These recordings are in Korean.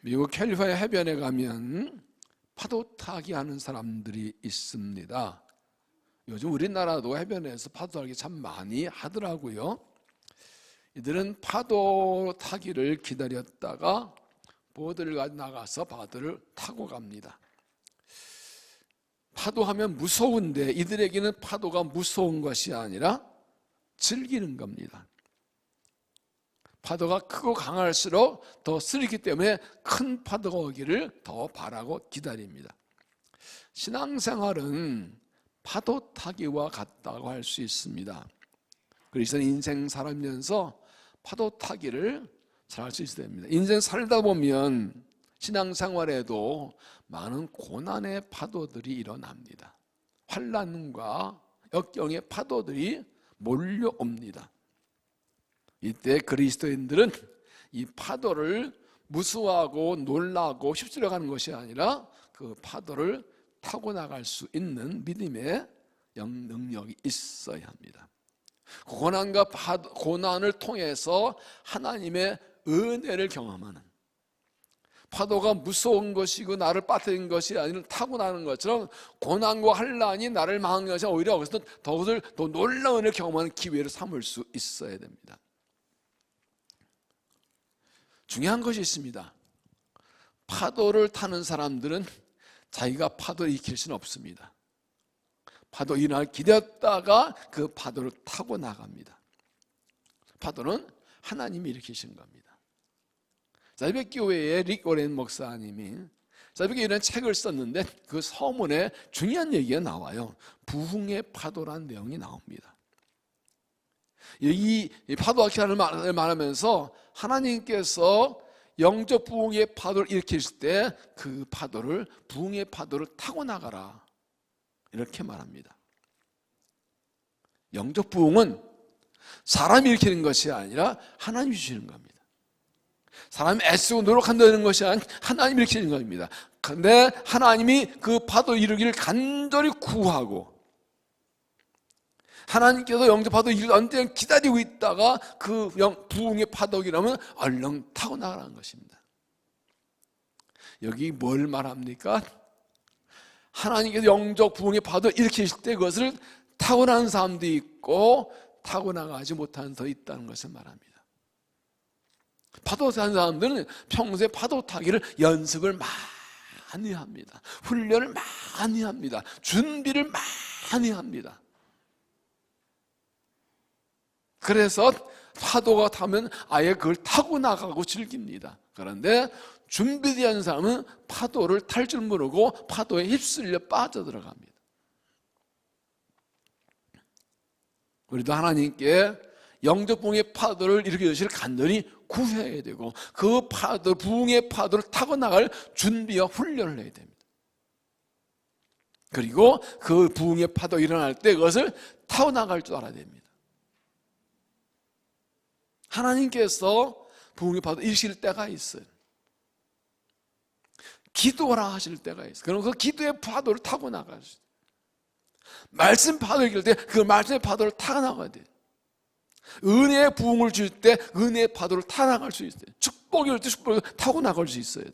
미국 캘리포니아 해변에 가면 파도 타기 하는 사람들이 있습니다. 요즘 우리나라도 해변에서 파도 타기 참 많이 하더라고요. 이들은 파도 타기를 기다렸다가 보드를 가지고 나가서 파도를 타고 갑니다. 파도하면 무서운데 이들에게는 파도가 무서운 것이 아니라 즐기는 겁니다. 파도가 크고 강할수록 더 쓰리기 때문에 큰 파도가 오기를 더 바라고 기다립니다. 신앙생활은 파도 타기와 같다고 할 수 있습니다. 그래서 인생 살면서 파도 타기를 잘 할 수 있어야 됩니다. 인생 살다 보면 신앙생활에도 많은 고난의 파도들이 일어납니다. 환난과 역경의 파도들이 몰려옵니다. 이때 그리스도인들은 이 파도를 무서워하고 놀라고 휩쓸려 가는 것이 아니라 그 파도를 타고 나갈 수 있는 믿음의 능력이 있어야 합니다. 고난과 고난을 통해서 하나님의 은혜를 경험하는, 파도가 무서운 것이고 나를 빠뜨린 것이 아니라 타고 나는 것처럼 고난과 환난이 나를 망한 것이 오히려 거기서 더욱을 더 놀라운 은혜를 경험하는 기회를 삼을 수 있어야 됩니다. 중요한 것이 있습니다. 파도를 타는 사람들은 자기가 파도를 일으킬 수는 없습니다. 파도 일어날 기다렸다가 그 파도를 타고 나갑니다. 파도는 하나님이 일으키신 겁니다. 새벽교회의 릭 오렌 목사님이 새벽교회라는 책을 썼는데 그 서문에 중요한 얘기가 나와요. 부흥의 파도라는 내용이 나옵니다. 이 파도학자를 말하면서 하나님께서 영적 부흥의 파도를 일으키실 때 그 파도를, 부흥의 파도를 타고 나가라, 이렇게 말합니다. 영적 부흥은 사람이 일으키는 것이 아니라 하나님이 주시는 겁니다. 사람이 애쓰고 노력한다는 것이 아니라 하나님이 일으키는 겁니다. 그런데 하나님이 그 파도 일으키기를 간절히 구하고 하나님께서 영적 파도 일을 언제나 기다리고 있다가 그 부흥의 파도기라면 얼른 타고 나가라는 것입니다. 여기 뭘 말합니까? 하나님께서 영적 부흥의 파도를 일으키실 때 그것을 타고 나는 사람도 있고 타고 나가지 못하는 사람도 있다는 것을 말합니다. 파도 타는 사람들은 평소에 파도 타기를 연습을 많이 합니다. 훈련을 많이 합니다. 준비를 많이 합니다. 그래서 파도가 타면 아예 그걸 타고 나가고 즐깁니다. 그런데 준비된 사람은 파도를 탈 줄 모르고 파도에 휩쓸려 빠져들어갑니다. 우리도 하나님께 영적 부흥의 파도를 일으켜 주실 간절히 구해야 되고 그 파도, 부흥의 파도를 타고 나갈 준비와 훈련을 해야 됩니다. 그리고 그 부흥의 파도 일어날 때 그것을 타고 나갈 줄 알아야 됩니다. 하나님께서 부흥의 파도 일으킬 때가 있어요. 기도하라 하실 때가 있어요. 그럼 그 기도의 파도를 타고 나가야 돼요. 말씀 파도를 이길 때 그 말씀의 파도를 타고 나가야 돼요. 은혜의 부흥을 줄 때 은혜의 파도를 타고 나갈 수 있어요. 축복이 올 때 축복을 타고 나갈 수 있어야 돼요.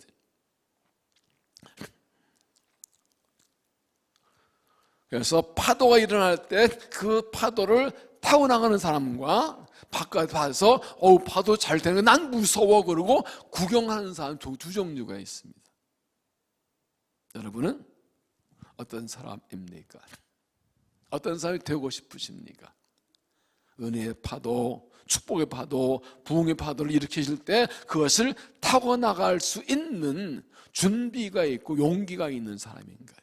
그래서 파도가 일어날 때 그 파도를 타고 나가는 사람과 바깥에 봐서 파도 잘 되는 거 난 무서워 그러고 구경하는 사람 두 종류가 있습니다. 여러분은 어떤 사람입니까? 어떤 사람이 되고 싶으십니까? 은혜의 파도, 축복의 파도, 부흥의 파도를 일으키실 때 그것을 타고 나갈 수 있는 준비가 있고 용기가 있는 사람인가요?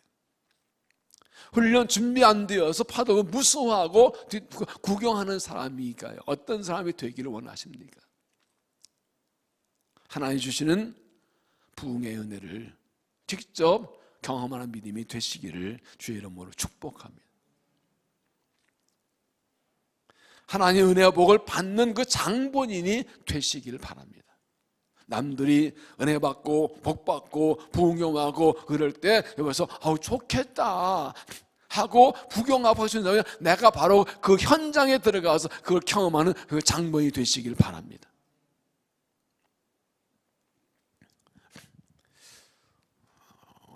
훈련 준비 안 되어서 파도가 무서워하고 구경하는 사람인가요? 어떤 사람이 되기를 원하십니까? 하나님 주시는 부흥의 은혜를 직접 경험하는 믿음이 되시기를 주의 이름으로 축복합니다. 하나님의 은혜와 복을 받는 그 장본인이 되시기를 바랍니다. 남들이 은혜 받고 복 받고 부흥하고 그럴 때 여기서 좋겠다 하고 구경하고 하신다면 내가 바로 그 현장에 들어가서 그걸 경험하는 그 장본인이 되시길 바랍니다.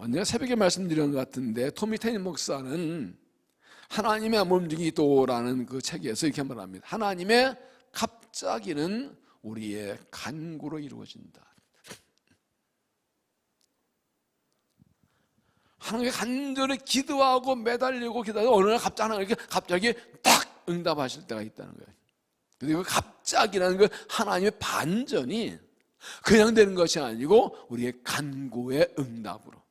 내가 새벽에 말씀드린 것 같은데 토미 테니 목사는 하나님의 몸뚱이 기도라는 그 책에서 이렇게 말합니다. 하나님의 갑자기는 우리의 간구로 이루어진다. 하나님께 간절히 기도하고 매달리고 기도하고 어느 날 갑자기 딱 응답하실 때가 있다는 거예요. 그리고 갑자기라는 그 하나님의 반전이 그냥 되는 것이 아니고 우리의 간구의 응답으로,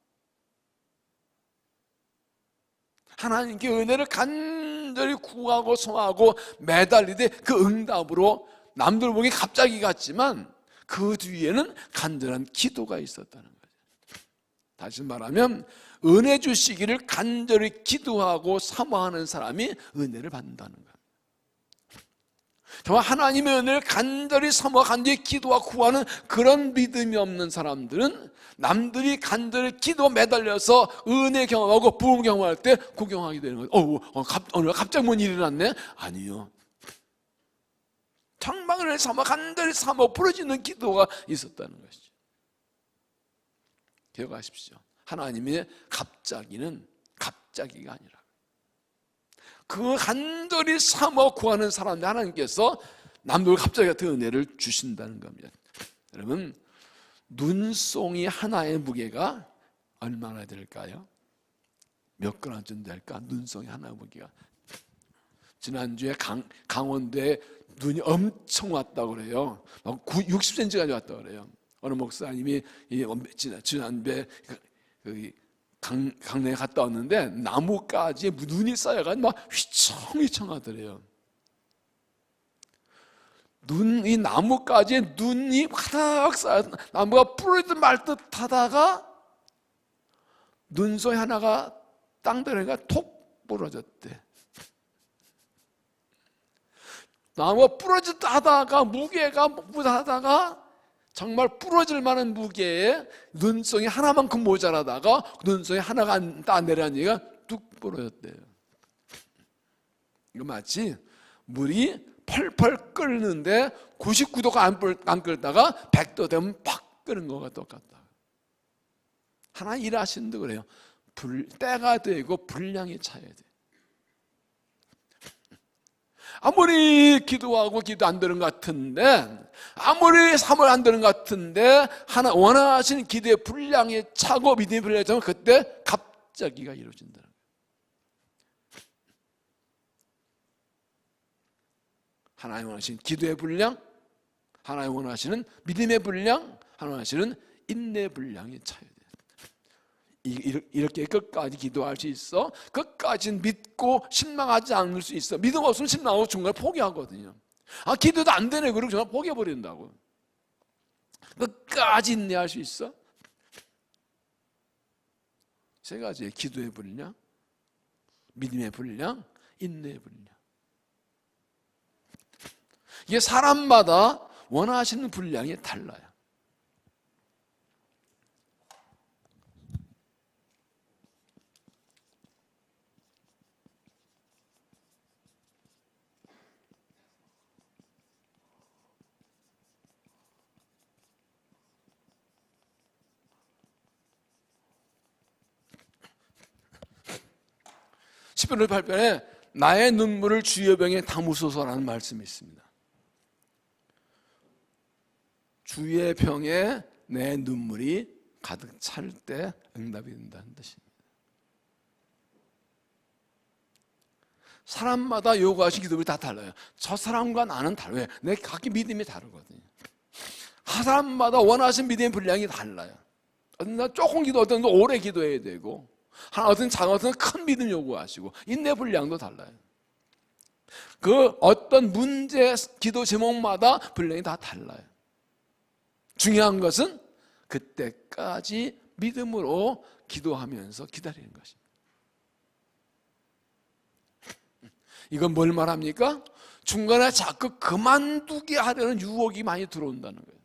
하나님께 은혜를 간절히 구하고 소하고 매달리되 그 응답으로 남들 보기 갑자기 같지만 그 뒤에는 간절한 기도가 있었다는 거죠. 다시 말하면 은혜 주시기를 간절히 기도하고 사모하는 사람이 은혜를 받는다는 거예요. 정말 하나님의 은혜를 간절히 사모하고 간절히 기도하고 구하는 그런 믿음이 없는 사람들은 남들이 간절히 기도 매달려서 은혜 경험하고 부흥 경험할 때 구경하게 되는 거예요. 오늘 갑자기 뭔 일이 났네? 아니요. 정말 은혜를 사모 간절히 사모 부러지는 기도가 있었다는 것이죠. 기억하십시오. 하나님의 갑자기는 갑자기가 아니라 그 간절히 사모 구하는 사람들 하나님께서 남들 갑자기 같은 은혜를 주신다는 겁니다. 여러분, 눈송이 하나의 무게가 얼마나 될까요? 몇 그램쯤 될까? 눈송이 하나의 무게가. 지난주에 강원도에 눈이 엄청 왔다고 그래요. 60cm까지 왔다고 그래요. 어느 목사님이 지난주에 강릉에 갔다 왔는데 나무까지 눈이 쌓여가지고 막 휘청휘청 하더래요. 이 나무까지 눈이 가득 쌓여 나무가 부러지듯 말 듯 하다가 눈송이 하나가 땅 들어가니까 톡 부러졌대. 나무가 부러지듯 하다가 무게가 하다가 정말 부러질 만한 무게에 눈송이 하나만큼 모자라다가 눈송이 하나가 안 내려가니까 뚝 부러졌대요. 이거 마치 물이 펄펄 끓는데 99도가 안 끓다가 100도 되면 팍 끓는 거가 똑같다. 하나님 일하시는데 그래요. 때가 되고 분량이 차야 돼. 아무리 기도하고 기도 안 되는 것 같은데, 아무리 사모를 안 되는 것 같은데 하나 원하시는 기도의 분량이 차고 믿음의 분량이 차면 그때 갑자기가 이루어진다는 거예요. 하나님 원하시는 기도의 분량, 하나님 원하시는 믿음의 분량, 하나님 원하시는 인내의 분량이 차야 돼요. 이렇게 끝까지 기도할 수 있어. 끝까지 믿고 실망하지 않을 수 있어. 믿음 없으면 실망하고 중간에 포기하거든요. 기도도 안 되네 그러고 정말 포기해버린다고. 끝까지 인내할 수 있어. 세 가지의 기도의 분량, 믿음의 분량, 인내의 분량. 이게 사람마다 원하시는 분량이 달라요. 시편 8편에 나의 눈물을 주의 병에 담으소서라는 말씀이 있습니다. 주의 병에 내 눈물이 가득 찰 때 응답이 된다는 뜻입니다. 사람마다 요구하신 기도들이 다 달라요. 저 사람과 나는 달라요. 내 각기 믿음이 다르거든요. 한 사람마다 원하신 믿음의 분량이 달라요. 어떤 날 조금 기도, 어떤 날 오래 기도해야 되고, 어떤 작은, 어떤 큰 믿음 요구하시고, 인내 분량도 달라요. 그 어떤 문제, 기도 제목마다 분량이 다 달라요. 중요한 것은 그때까지 믿음으로 기도하면서 기다리는 것입니다. 이건 뭘 말합니까? 중간에 자꾸 그만두게 하려는 유혹이 많이 들어온다는 거예요.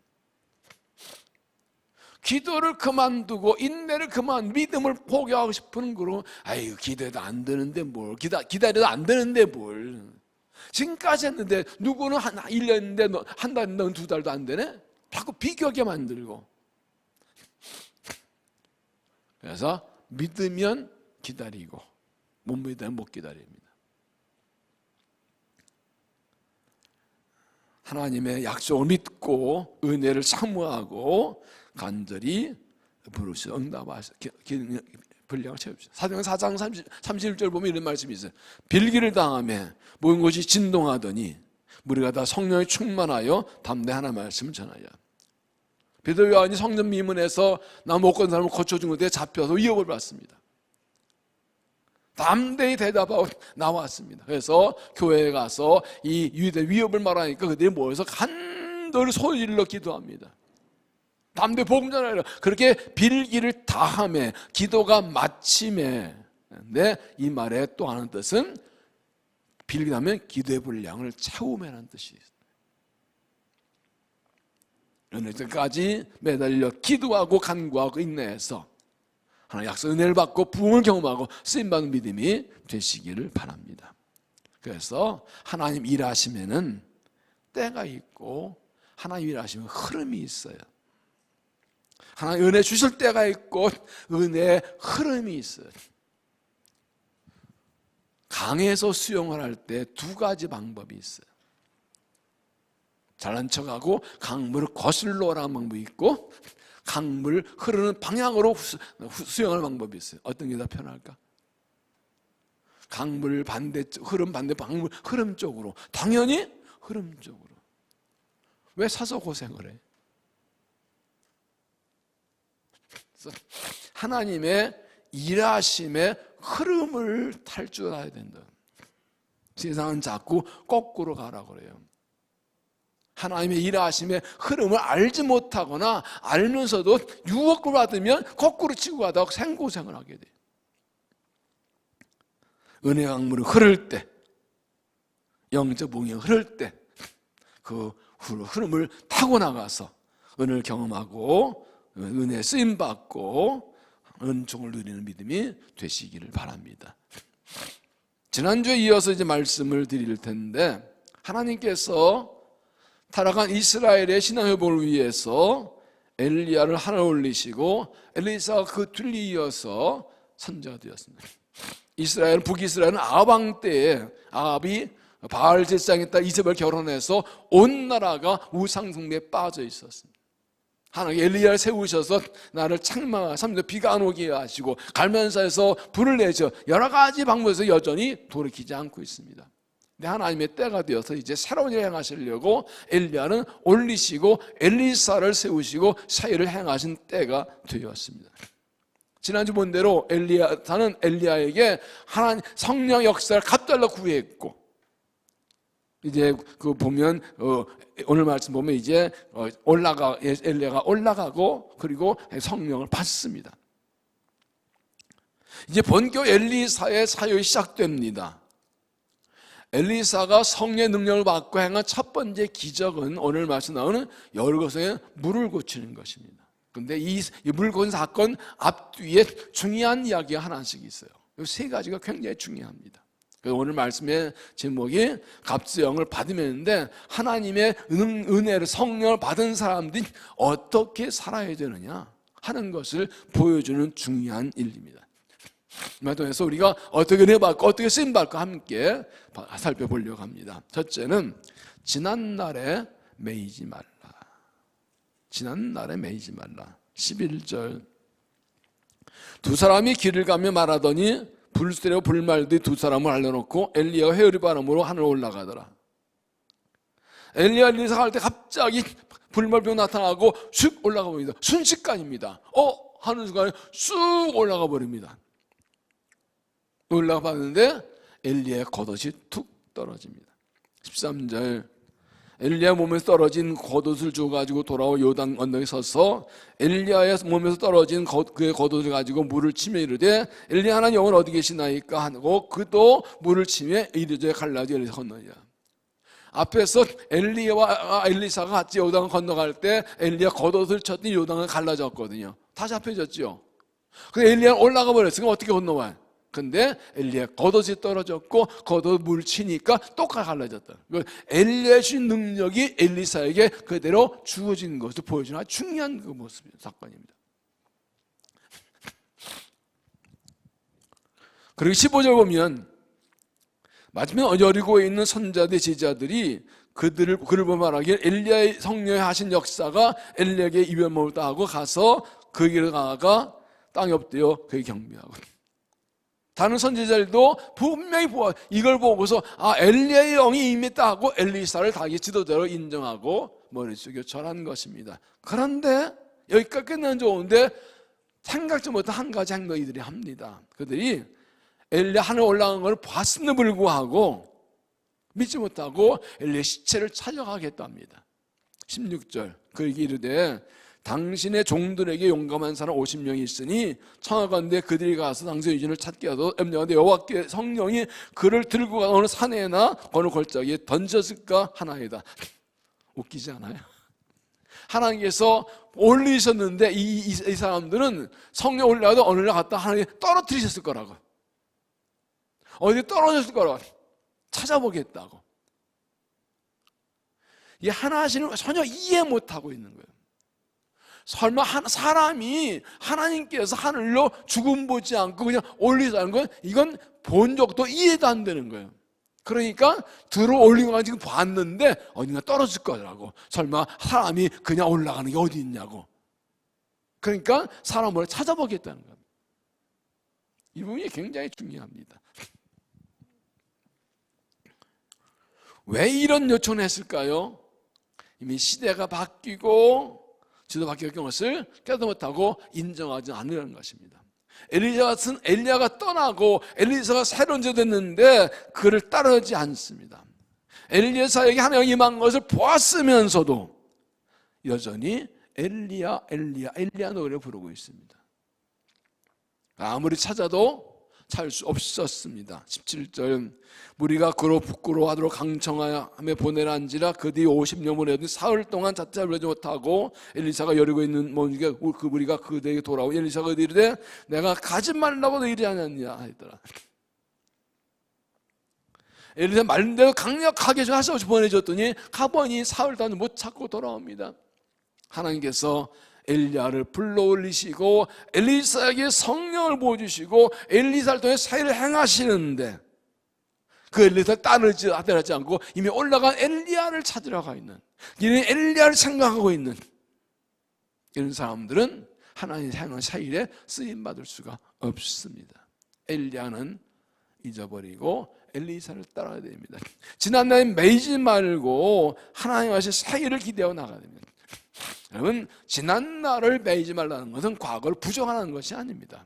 기도를 그만두고 인내를 믿음을 포기하고 싶은 거로 아유 기도해도 안 되는데 뭘 기다려도 안 되는데 뭘 지금까지 했는데 누구는 한 1년 했는데 한 달 했는데 2달도 안 되네? 자꾸 비교하게 만들고 그래서 믿으면 기다리고 못 믿으면 못 기다립니다. 하나님의 약속을 믿고 은혜를 사모하고 간절히 부르시어 응답하셔 분량을 채웁시다. 사도행전 4장 31절 보면 이런 말씀이 있어요. 빌기를 당하며 모든 곳이 진동하더니 우리가 다 성령에 충만하여 담대 하나 말씀을 전하여. 베드로 요한이 성전 미문에서 나 못 건 사람을 고쳐준 것에 잡혀서 위협을 받습니다. 담대히 대답하고 나왔습니다. 그래서 교회에 가서 이 유대 위협을 말하니까 그들이 모여서 간절히 소리질러 기도합니다. 담대 복음 전하라. 그렇게 빌기를 다하며 기도가 마침에. 근데 이 말의 또 하는 뜻은 빌기하면 기도의 분량을 채우매라는 뜻이 있어요. 어느 때까지 매달려 기도하고 간구하고 인내해서 하나님 약속 은혜를 받고 부흥을 경험하고 쓰임받는 믿음이 되시기를 바랍니다. 그래서 하나님 일하시면은 때가 있고 하나님 일하시면 흐름이 있어요. 하나님 은혜 주실 때가 있고 은혜의 흐름이 있어요. 강에서 수영을 할 때 두 가지 방법이 있어요. 잘난 척하고 강물을 거슬러 오라는 방법이 있고 강물 흐르는 방향으로 수영하는 방법이 있어요. 어떤 게 더 편할까? 강물 반대쪽, 흐름 반대 방물 흐름 쪽으로. 당연히 흐름 쪽으로. 왜 사서 고생을 해? 하나님의 일하심의 흐름을 탈 줄 알아야 된다. 세상은 자꾸 거꾸로 가라고 그래요. 하나님의 일하심의 흐름을 알지 못하거나 알면서도 유혹을 받으면 거꾸로 치고 가다가 생고생을 하게 돼요. 은혜 강물이 흐를 때, 영적 봉이 흐를 때 그 흐름을 타고 나가서 은혜를 경험하고 은혜 쓰임받고 은총을 누리는 믿음이 되시기를 바랍니다. 지난주에 이어서 이제 말씀을 드릴 텐데, 하나님께서 타락한 이스라엘의 신앙회복을 위해서 엘리야를 하나 올리시고 엘리사가 그 뒤를 이어서 선지자가 되었습니다. 이스라엘, 북이스라엘은 아합 왕 때에 아합이 바알 제사장에 따라 이세벨 결혼해서 온 나라가 우상 숭배에 빠져 있었습니다. 하나님 엘리야를 세우셔서 나를 책망하고 3년 비가 안 오게 하시고 갈면사에서 불을 내죠. 여러 가지 방법에서 여전히 돌이키지 않고 있습니다. 근데 하나님의 때가 되어서 이제 새로운 일을 행하시려고 엘리야는 올리시고 엘리사를 세우시고 사역을 행하신 때가 되었습니다. 지난주 본 대로 엘리야는 엘리야에게 하나님 성령 역사를 갚달라 구했고, 이제 그 보면 오늘 말씀 보면 이제 엘리야가 올라가고 그리고 성령을 받습니다. 이제 본격 엘리사의 사역이 시작됩니다. 엘리사가 성령의 능력을 받고 행한 첫 번째 기적은 오늘 말씀 나오는 여리고성에 물을 고치는 것입니다. 그런데 이 물 고친 사건 앞뒤에 중요한 이야기가 하나씩 있어요. 이 세 가지가 굉장히 중요합니다. 오늘 말씀의 제목이 갑수형을 받으면인데, 하나님의 은혜를 성령을 받은 사람들이 어떻게 살아야 되느냐 하는 것을 보여주는 중요한 일입니다. 그래서 우리가 어떻게 은혜 받고 어떻게 쓰임 받고 함께 살펴보려고 합니다. 첫째는 지난날에 매이지 말라. 지난날에 매이지 말라. 11절 두 사람이 길을 가며 말하더니 불새로 불말듯이 두 사람을 알려놓고 엘리야가 회오리 바람으로 하늘 올라가더라. 엘리야 갈 때 갑자기 불말병 나타나고 쑥 올라가 버립니다. 순식간입니다. 하는 순간에 쑥 올라가 버립니다. 올라가 봤는데 엘리야의 겉옷이 툭 떨어집니다. 13절 엘리야 몸에서 떨어진 겉옷을 주어가지고 돌아와 요단 언덕에 서서 엘리야의 몸에서 떨어진 그의 겉옷을 가지고 물을 치며 이르되 엘리야 하나님 영은 어디 계시나이까 하고 그도 물을 치며 이르되 갈라디 엘리사 건너니라. 앞에서 엘리야와 엘리사가 같이 요단을 건너갈 때 엘리야 겉옷을 쳤더니 요단은 갈라졌거든요. 다시 앞에졌죠. 그래서 엘리야는 올라가 버렸으니까 어떻게 건너와요? 근데 엘리야 겉옷이 떨어졌고 겉옷 물 치니까 똑같이 갈라졌다. 엘리야의 능력이 엘리사에게 그대로 주어진 것을 보여주는 아주 중요한 그 모습 사건입니다. 그리고 15절 보면 마지막에 여리고에 있는 선자들 제자들이 그를 보고 말하기를 엘리야의 성령이 하신 역사가 엘리야에게 이별목을 따고 가서 그 길을 가가 땅이 엎드려 그에게 경배하고, 다른 선지자들도 분명히 이걸 보고서 엘리야의 영이 임했다 하고 엘리사를 자기 지도자로 인정하고 머리 숙여 절한 것입니다. 그런데 여기까지 끝나면 좋은데 생각지 못한 한 가지 행동을 이들이 합니다. 그들이 엘리야 하늘 올라간 걸 봤음에도 불구하고 믿지 못하고 엘리야의 시체를 찾아가겠다 합니다. 16절 그에게 이르되 당신의 종들에게 용감한 사람 50명이 있으니 청하건대 그들이 가서 당신의 유진을 찾게 하도록 염려하되 여호와께 성령이 그를 들고 가 어느 산에나 어느 골짜기에 던졌을까 하나이다. 웃기지 않아요? 하나님께서 올리셨는데 이 사람들은 성령 올라가도 어느 날 갔다 하나님 떨어뜨리셨을 거라고, 어디 떨어졌을 거라고 찾아보겠다고. 이 하나님을 전혀 이해 못하고 있는 거예요. 설마 사람이 하나님께서 하늘로 죽음 보지 않고 그냥 올리자는 건 이건 본 적도 이해도 안 되는 거예요. 그러니까 들어 올린 거 지금 봤는데 어딘가 떨어질 거라고. 설마 사람이 그냥 올라가는 게 어디 있냐고. 그러니까 사람을 찾아보겠다는 겁니다. 이 부분이 굉장히 중요합니다. 왜 이런 요청을 했을까요? 이미 시대가 바뀌고 지도 바뀌었던 것을 깨닫지 못하고 인정하지 않으려는 것입니다. 엘리야가 떠나고 엘리사가 새로운 제도됐는데 그를 따르지 않습니다. 엘리사에게 하나님이 임한 것을 보았으면서도 여전히 엘리야 노래를 부르고 있습니다. 아무리 찾아도 찾을 수 없었습니다. 17절 무리가 그로 부끄러워하도록 강청하며 보내란지라 그 뒤 50년을 해도 사흘 동안 잣잡을 하지 못하고 엘리사가 여리고 있는 그 무리가 그들에게 돌아오고 엘리사가 이르되 내가 가지 말라고 이르지 않았냐 하더라. 엘리사 말대로 강력하게 하셔 보내줬더니 가보니 사흘 동안 못 찾고 돌아옵니다. 하나님께서 엘리야를 불러올리시고 엘리사에게 성령을 부어주시고 엘리사를 통해 사회를 행하시는데 그 엘리사를 따르지 않고 이미 올라간 엘리야를 찾으러 가 있는, 이런 엘리야를 생각하고 있는 이런 사람들은 하나님의 행하는 사일에 쓰임받을 수가 없습니다. 엘리야는 잊어버리고 엘리사를 따라야 됩니다. 지난날에 매이지 말고 하나님 하신 사일을 기대하고 나가야 됩니다. 여러분, 지난날을 매이지 말라는 것은 과거를 부정하는 것이 아닙니다.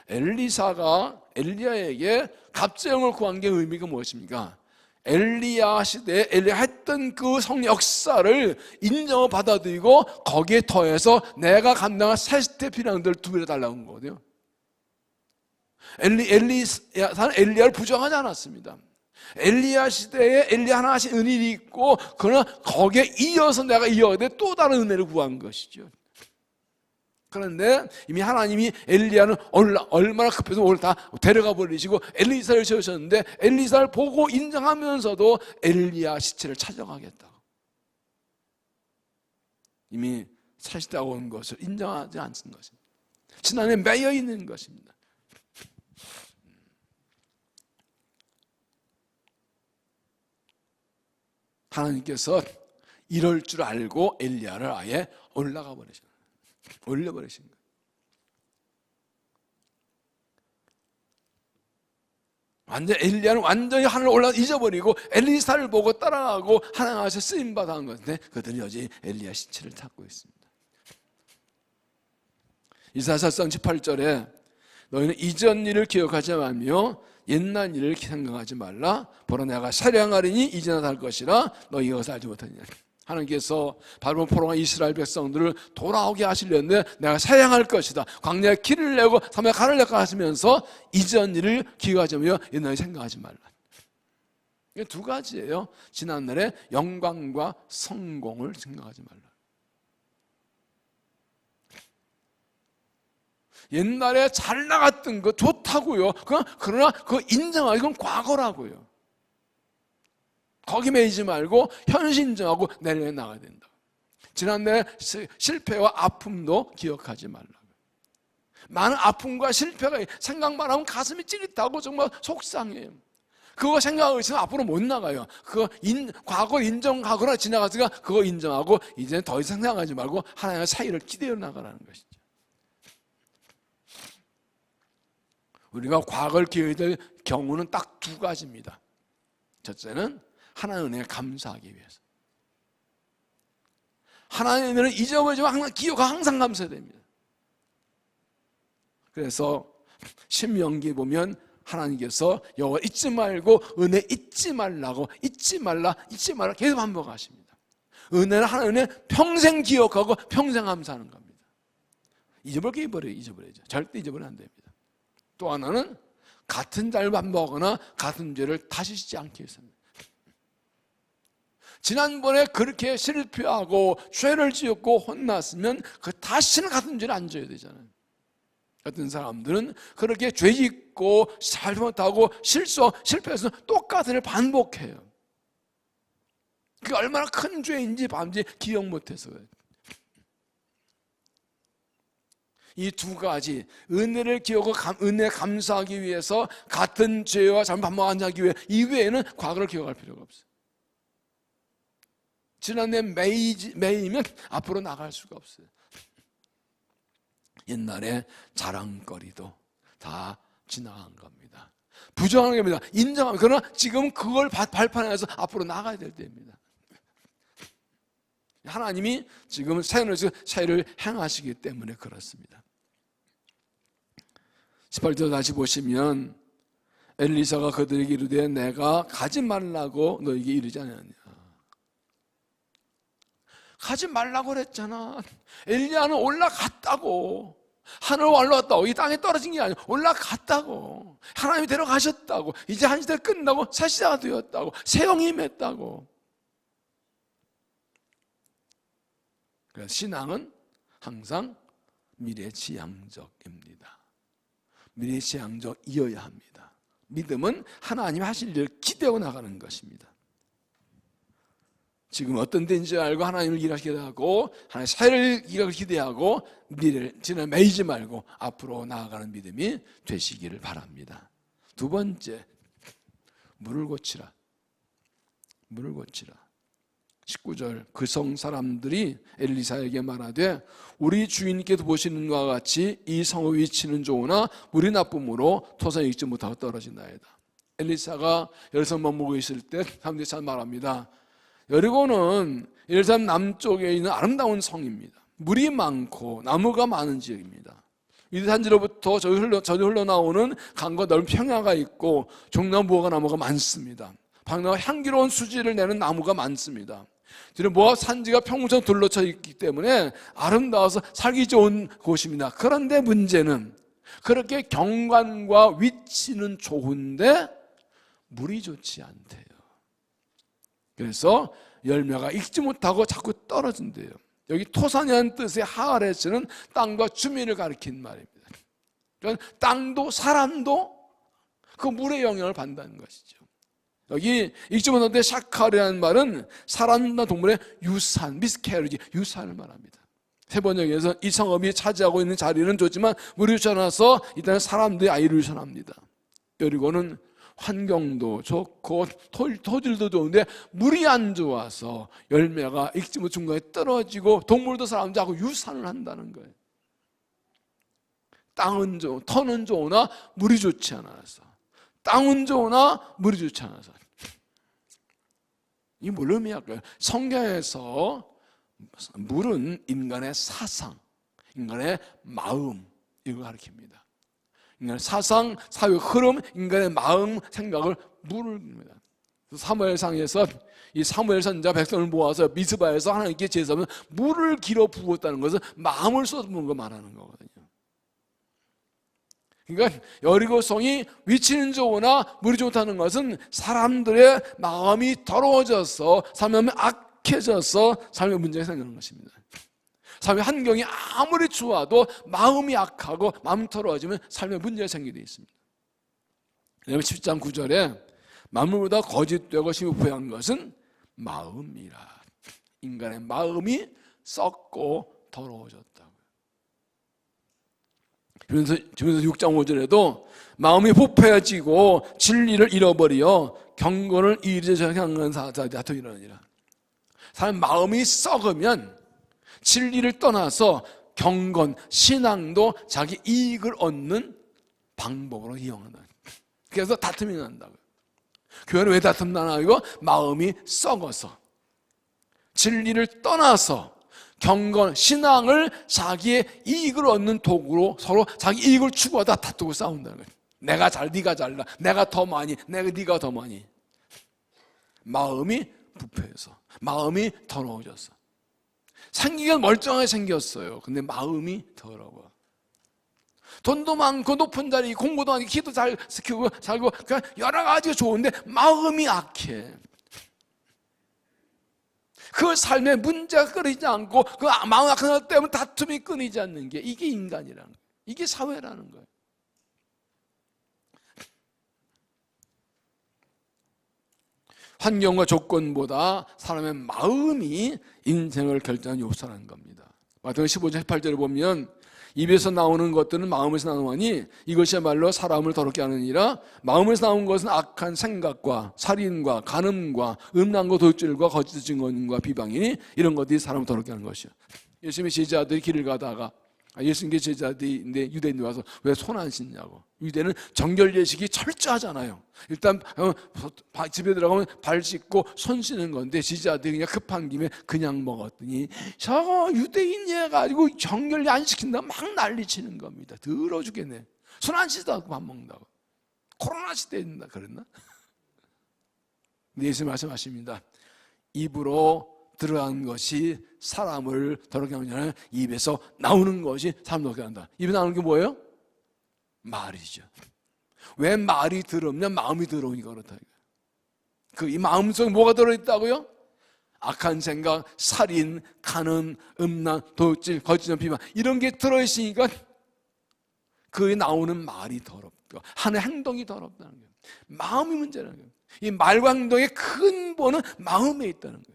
엘리사가 엘리야에게 갑제형을 구한 게 의미가 무엇입니까? 엘리야 시대에 엘리야 했던 그 성령 역사를 인정을 받아들이고 거기에 더해서 내가 감당한 새 스텝이라는 걸 두 배로 달라는 거거든요. 엘리야는 엘리야를 부정하지 않았습니다. 엘리야 시대에 엘리야 하나 하신 은혜이 있고 그러나 거기에 이어서 내가 이어야 돼 또 다른 은혜를 구한 것이죠. 그런데 이미 하나님이 엘리야는 얼마나 급해서 오늘 다 데려가 버리시고 엘리사를 세우셨는데 엘리사를 보고 인정하면서도 엘리야 시체를 찾아가겠다고 이미 사시다가 온 것을 인정하지 않는 것입니다. 지난해 매여 있는 것입니다. 하나님께서 이럴 줄 알고 엘리야를 아예 올려버리신 거예요. 엘리야는 완전히 하늘 올라 잊어버리고 엘리사를 보고 따라가고 하나님께서 쓰임받아 한 건데 그들이 여전히 엘리야 시체를 찾고 있습니다. 이사야서 18절에 너희는 이전 일을 기억하지 말며 옛날 일을 생각하지 말라. 보라 내가 사령하리니 이제나 달 것이라 너희 이것을 알지 못하느냐. 하나님께서 바벨론 포로한 이스라엘 백성들을 돌아오게 하시려는데 내가 사령할 것이다. 광야에 길을 내고 섬에 강을 내고 하시면서 이전 일을 기억하지 말며 옛날 일을 생각하지 말라. 이게 두 가지예요. 지난날의 영광과 성공을 생각하지 말라. 옛날에 잘 나갔던 거 좋다고요. 그러나 그거 인정하기 건 과거라고요. 거기 매이지 말고 현실 인정하고 내년에 나가야 된다. 지난해 실패와 아픔도 기억하지 말라고. 많은 아픔과 실패가 생각만 하면 가슴이 찌릿하고 정말 속상해요. 그거 생각하고 있으면 앞으로 못 나가요. 과거 인정하거나 지나갔으니까 그거 인정하고 이제는 더 이상 생각하지 말고 하나님의 사이를 기대어 나가라는 것이죠. 우리가 과거를 기억해야 될 경우는 딱 두 가지입니다. 첫째는 하나님의 은혜에 감사하기 위해서. 하나님의 은혜를 잊어버리지만 항상 기억하고 항상 감사해야 됩니다. 그래서 신명기 보면 하나님께서 여호와 잊지 말고 은혜 잊지 말라고 잊지 말라 계속 반복하십니다. 은혜는 하나님의 은혜 평생 기억하고 평생 감사하는 겁니다. 잊어버려야죠. 절대 잊어버리면 안 됩니다. 또 하나는 같은 잘을 반복하거나 같은 죄를 다시 짓지 않기 위해서입니다. 지난번에 그렇게 실패하고 죄를 지었고 혼났으면 다시는 같은 죄를 안 져야 되잖아요. 어떤 사람들은 그렇게 죄 짓고 잘못하고 실패해서 똑같은 일을 반복해요. 그게 얼마나 큰 죄인지 밤새 기억 못해서 그래요. 이 두 가지 은혜를 기억하고 은혜 감사하기 위해서 같은 죄와 잘못 반복하지 않기 위해 이외에는 과거를 기억할 필요가 없어요. 지난해 매이면 앞으로 나갈 수가 없어요. 옛날에 자랑거리도 다 지나간 겁니다. 부정한 겁니다. 인정합니다. 그러나 지금 그걸 발판에서 앞으로 나가야 될 때입니다. 하나님이 지금 새를 행하시기 때문에 그렇습니다. 18절 다시 보시면 엘리사가 그들에게 이르되 내가 가지 말라고 너에게 이르지 않았느냐. 가지 말라고 그랬잖아. 엘리야는 올라갔다고. 하늘로 올라갔다고. 이 땅에 떨어진 게 아니고 올라갔다고. 하나님이 데려가셨다고. 이제 한 시대 끝나고 새 시대가 되었다고. 새 영이 임했다고. 그래서 신앙은 항상 미래지향적입니다. 미래지향적이어야 합니다. 믿음은 하나님 하실 일을 기대어 나가는 것입니다. 지금 어떤 데인지 알고 하나님을 일하시게 하고 하나님의 사회를 일하기를 기대하고 미래를 지나 매이지 말고 앞으로 나아가는 믿음이 되시기를 바랍니다. 두 번째, 물을 고치라. 물을 고치라. 19절 그 성 사람들이 엘리사에게 말하되 우리 주인께서 보시는 것과 같이 이 성의 위치는 좋으나 물이 나쁨으로 토성에 익지 못하고 떨어진다이다. 엘리사가 여리고에 머무고 있을 때 사람들이 잘 말합니다. 여리고는 예루살렘 남쪽에 있는 아름다운 성입니다. 물이 많고 나무가 많은 지역입니다. 이 산지로부터 저리 흘러나오는 강과 넓은 평야가 있고 종나무와 나무가 많습니다. 방나와 향기로운 수지를 내는 나무가 많습니다. 모압 산지가 평물처럼 둘러쳐 있기 때문에 아름다워서 살기 좋은 곳입니다. 그런데 문제는 그렇게 경관과 위치는 좋은데 물이 좋지 않대요. 그래서 열매가 익지 못하고 자꾸 떨어진대요. 여기 토산이라는 뜻의 하알에서는 땅과 주민을 가리킨 말입니다. 그러니까 땅도 사람도 그 물의 영향을 받는다는 것이죠. 여기 익지 못한데 샤칼이라는 말은 사람과 동물의 유산, 미스캐리지, 유산을 말합니다. 세번역에서 이 성읍이 차지하고 있는 자리는 좋지만 물이 좋지 않아서 일단 사람들이 아이를 유산합니다. 여리고는 환경도 좋고 토질도 좋은데 물이 안 좋아서 열매가 익지 못 중간에 떨어지고 동물도 사람들하고 유산을 한다는 거예요. 땅은 터는 좋으나 물이 좋지 않아서, 땅은 좋으나 물이 좋지 않아서. 이 뭘 의미할까요? 성경에서 물은 인간의 사상, 인간의 마음, 이걸 가리킵니다. 인간의 사상, 사회 흐름, 인간의 마음, 생각을 물을 입니다. 사무엘상에서 이 사무엘 선지자 백성을 모아서 미스바에서 하나님께 제사하면 물을 길어 부었다는 것은 마음을 쏟아부은 거 말하는 거거든요. 그러니까 여리고성이 위치는 좋으나 물이 좋다는 것은 사람들의 마음이 더러워져서 삶이 악해져서 삶의 문제가 생기는 것입니다. 삶의 환경이 아무리 좋아도 마음이 악하고 마음 더러워지면 삶의 문제가 생기게 되어 있습니다. 왜냐하면 10장 9절에 만물보다 거짓되고 심히 부패한 것은 마음이라. 인간의 마음이 썩고 더러워졌다고요. 주변서 6장 5절에도 마음이 부패해지고 진리를 잃어버려 경건을 이리저리 향하는 사자들이 다투 일어나니라. 사람 마음이 썩으면 진리를 떠나서 경건, 신앙도 자기 이익을 얻는 방법으로 이용하는. 그래서 다툼이 난다고요. 교회는 왜 다툼 나나? 이거 마음이 썩어서 진리를 떠나서 경건, 신앙을 자기의 이익을 얻는 도구로 서로 자기 이익을 추구하다 다투고 싸운다는 거예요. 내가 잘, 네가 잘나, 내가 더 많이, 네가 더 많이. 마음이 부패해서, 마음이 더러워져서. 생기긴 멀쩡하게 생겼어요. 근데 마음이 더러워. 돈도 많고 높은 자리, 공부도 하고 기도 잘 시키고 살고 그냥 여러 가지가 좋은데 마음이 악해. 그 삶에 문제가 끊이지 않고 그 마음 악한 것 때문에 다툼이 끊이지 않는 게 이게 인간이라는 거예요. 이게 사회라는 거예요. 환경과 조건보다 사람의 마음이 인생을 결정하는 요소라는 겁니다. 마태복음 15장 18절에 보면 입에서 나오는 것들은 마음에서 나오니 이것이야말로 사람을 더럽게 하느니라. 마음에서 나온 것은 악한 생각과 살인과 간음과 음란과 도둑질과 거짓 증언과 비방이니 이런 것들이 사람을 더럽게 하는 것이야. 예수님의 제자들이 길을 가다가 예수님의 제자들인데 유대인들 와서 왜 손 안 씻냐고. 유대는 정결 예식이 철저하잖아요. 일단 집에 들어가면 발 씻고 손 씻는 건데 제자들이 그냥 급한 김에 그냥 먹었더니 저 유대인 해가지고 정결 안 시킨다 막 난리치는 겁니다. 더러워 죽겠네. 손 안 씻다고 밥 먹는다고. 코로나 시대에 된다 그랬나? 근데 예수님 말씀하십니다. 입으로 들어간 것이 사람을 더럽게 하는 게 아니라 입에서 나오는 것이 사람을 더럽게 한다. 입에 나오는 게 뭐예요? 말이죠. 왜 말이 더럽냐? 마음이 더러우니까 그렇다. 이 마음속에 뭐가 들어있다고요? 악한 생각, 살인, 간음, 음란, 도둑질, 거짓 비방 이런 게 들어있으니까 그에 나오는 말이 더럽고 하는 행동이 더럽다는 거예요. 마음이 문제라는 거예요. 이 말과 행동의 근본은 마음에 있다는 거예요.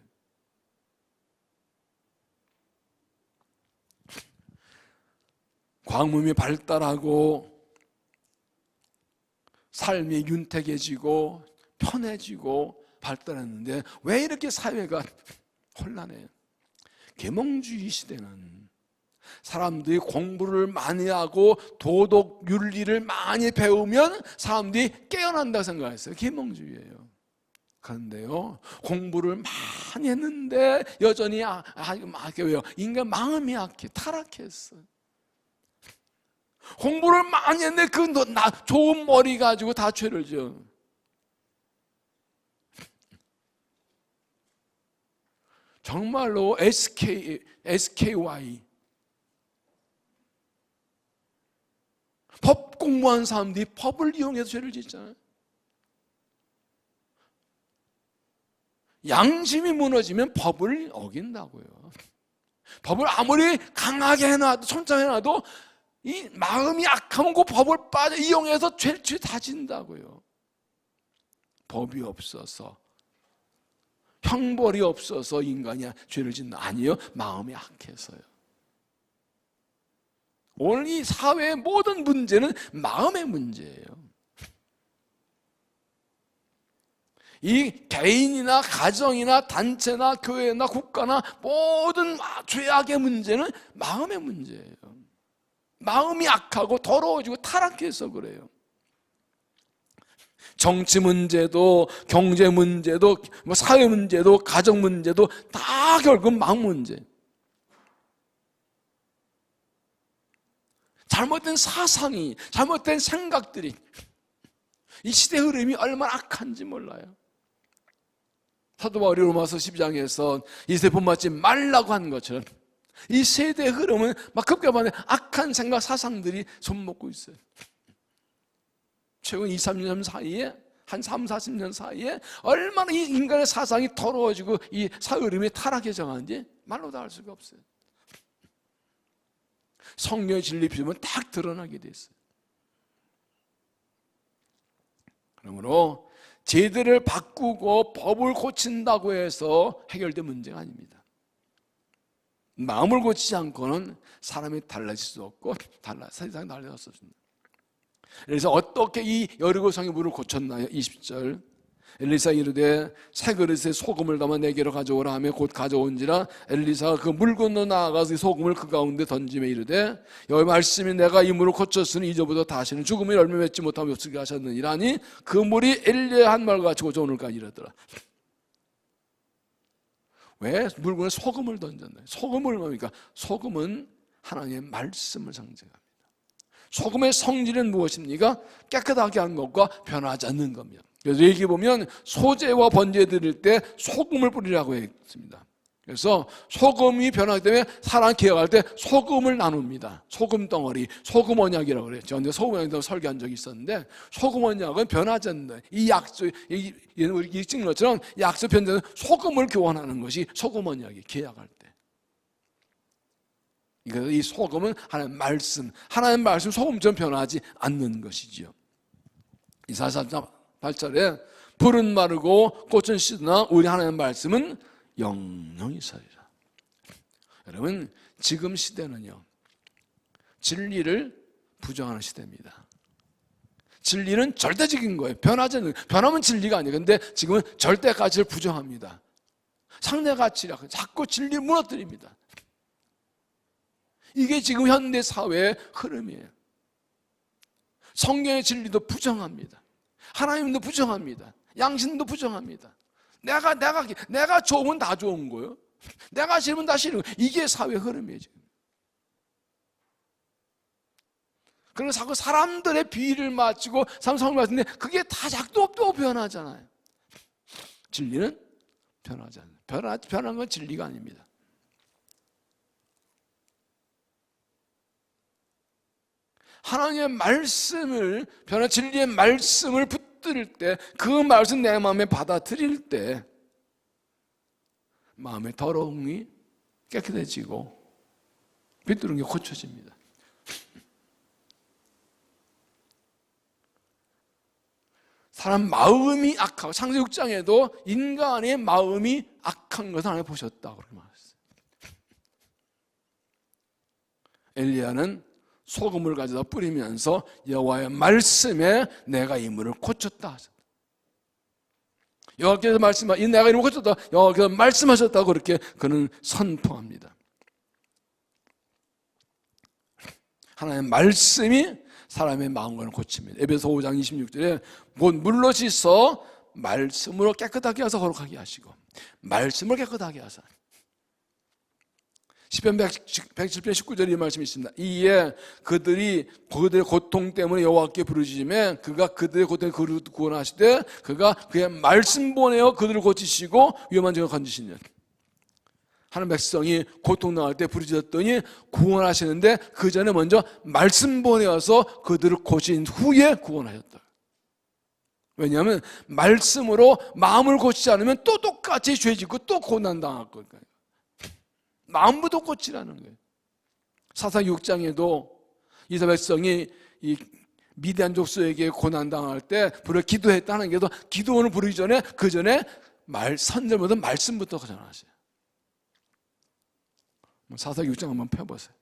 과학문명이 발달하고 삶이 윤택해지고 편해지고 발달했는데 왜 이렇게 사회가 혼란해요? 계몽주의 시대는 사람들이 공부를 많이 하고 도덕 윤리를 많이 배우면 사람들이 깨어난다고 생각했어요. 계몽주의예요. 그런데요, 공부를 많이 했는데 여전히 왜요? 인간 마음이 약해, 타락했어. 공부를 많이 했는데 좋은 머리 가지고 다 죄를 져. 정말로 SKY 법 공부한 사람들이 법을 이용해서 죄를 짓잖아요. 양심이 무너지면 법을 어긴다고요. 법을 아무리 강하게 해놔도 천천해놔도 이 마음이 악하면 그 법을 이용해서 죄 다 진다고요. 법이 없어서 형벌이 없어서 인간이 죄를 짓나? 아니요, 마음이 악해서요. 오늘 이 사회의 모든 문제는 마음의 문제예요. 이 개인이나 가정이나 단체나 교회나 국가나 모든 죄악의 문제는 마음의 문제예요. 마음이 악하고 더러워지고 타락해서 그래요. 정치 문제도 경제 문제도 사회 문제도 가정 문제도 다 결국 마음 문제. 잘못된 사상이, 잘못된 생각들이 이 시대 흐름이 얼마나 악한지 몰라요. 사도 바울이 로마서 12장에서 이세 본받지 말라고 하는 것처럼 이 세대 흐름은 막 급격한 악한 생각, 사상들이 손먹고 있어요. 최근 2, 3년 사이에 한 3, 40년 사이에 얼마나 이 인간의 사상이 더러워지고 이 사회 흐름이 타락해 정하는지 말로 다 할 수가 없어요. 성령의 진리 비우면 딱 드러나게 됐어요. 그러므로 제도를 바꾸고 법을 고친다고 해서 해결된 문제가 아닙니다. 마음을 고치지 않고는 사람이 달라질 수 없고 세상이 달라질 수 없습니다. 그래서 어떻게 이 여리고 성의 물을 고쳤나요? 20절 엘리사 이르되 새 그릇에 소금을 담아 내게로 가져오라 하며 곧 가져온지라 엘리사가 그 물 건너 나아가서 소금을 그 가운데 던지며 이르되 여호와의 말씀이 내가 이 물을 고쳤으니 이제부터 다시는 죽음이 열매 맺지 못하며 없으게 하셨느니라 하니 그 물이 엘리야의 한 말과 같이 고쳐 오늘까지 이르더라. 왜 물건에 소금을 던졌나요? 소금을 뭡니까? 소금은 하나님의 말씀을 상징합니다. 소금의 성질은 무엇입니까? 깨끗하게 한 것과 변하지 않는 겁니다. 그래서 여기 보면 소제와 번제 드릴 때 소금을 뿌리라고 했습니다. 그래서 소금이 변하기 때문에 사람 기억할 때 소금을 나눕니다. 소금 덩어리, 소금 언약이라고 그랬죠. 근데 소금 언약이라고 설교한 적이 있었는데 소금 언약은 변하지 않는 이 약속, 우리 찍는 것처럼 약속 변제는 소금을 교환하는 것이 소금 언약이 계약할 때. 그래서 이 소금은 하나님의 말씀, 소금처럼 변하지 않는 것이지요. 이사야 8절에 불은 마르고 꽃은 시드나 우리 하나님의 말씀은 영영이 서리라. 여러분, 지금 시대는요, 진리를 부정하는 시대입니다. 진리는 절대적인 거예요. 변하지 않는, 변하면 진리가 아니에요. 근데 지금은 절대 가치를 부정합니다. 상대 가치라 자꾸 진리를 무너뜨립니다. 이게 지금 현대 사회의 흐름이에요. 성경의 진리도 부정합니다. 하나님도 부정합니다. 양심도 부정합니다. 내가 좋으면 다 좋은 거예요. 내가 싫으면 다 싫은 거예요. 이게 사회 흐름이에요, 지금. 그래서 자꾸 사람들의 비위를 맞추고 삼성을 맞는데 그게 다 자꾸 또 변하잖아요. 진리는 변하지 않아요. 변한 건 진리가 아닙니다. 하나님의 말씀을, 변한 진리의 말씀을 붙들 때, 그 말씀 내 마음에 받아들일 때 마음의 더러움이 깨끗해지고 비뚤은 게 고쳐집니다. 사람 마음이 악하고, 창세기 6장에도 인간의 마음이 악한 것을 하나님 보셨다고 그렇게 말했어요. 엘리야는 소금을 가져다 뿌리면서 여호와의 말씀에 내가 이 물을 고쳤다 하셨다. 여호와께서 말씀하셨다. 내가 이 물을 고쳤다. 여호와께서 말씀하셨다고 그렇게 그는 선포합니다. 하나님의 말씀이 사람의 마음을 고칩니다. 에베소 5장 26절에 곧 물로 씻어 말씀으로 깨끗하게 하사 거룩하게 하시고, 말씀을 깨끗하게 하사. 시편 107편 19절에 이 말씀이 있습니다. 이에 그들의 고통 때문에 여호와께 부르짖으면 그가 그들의 고통을 구원하시되 그가 그의 말씀 보내어 그들을 고치시고 위험한 점을 건지시는. 하는 백성이 고통 당할 때 부르짖었더니 구원하시는데 그 전에 먼저 말씀 보내어서 그들을 고친 후에 구원하셨다. 왜냐하면 말씀으로 마음을 고치지 않으면 또 똑같이 죄 짓고 또 고난 당할 거니까요. 마음부터 고치라는 거예요. 사사기 6장에도 이스라엘 백성이 이 미디안 족속에게 고난 당할 때 불을 기도했다는 게도 기도원을 부르기 전에 그 전에 선절보다 말씀부터 전하세요. 사사기 6장 한번 펴보세요.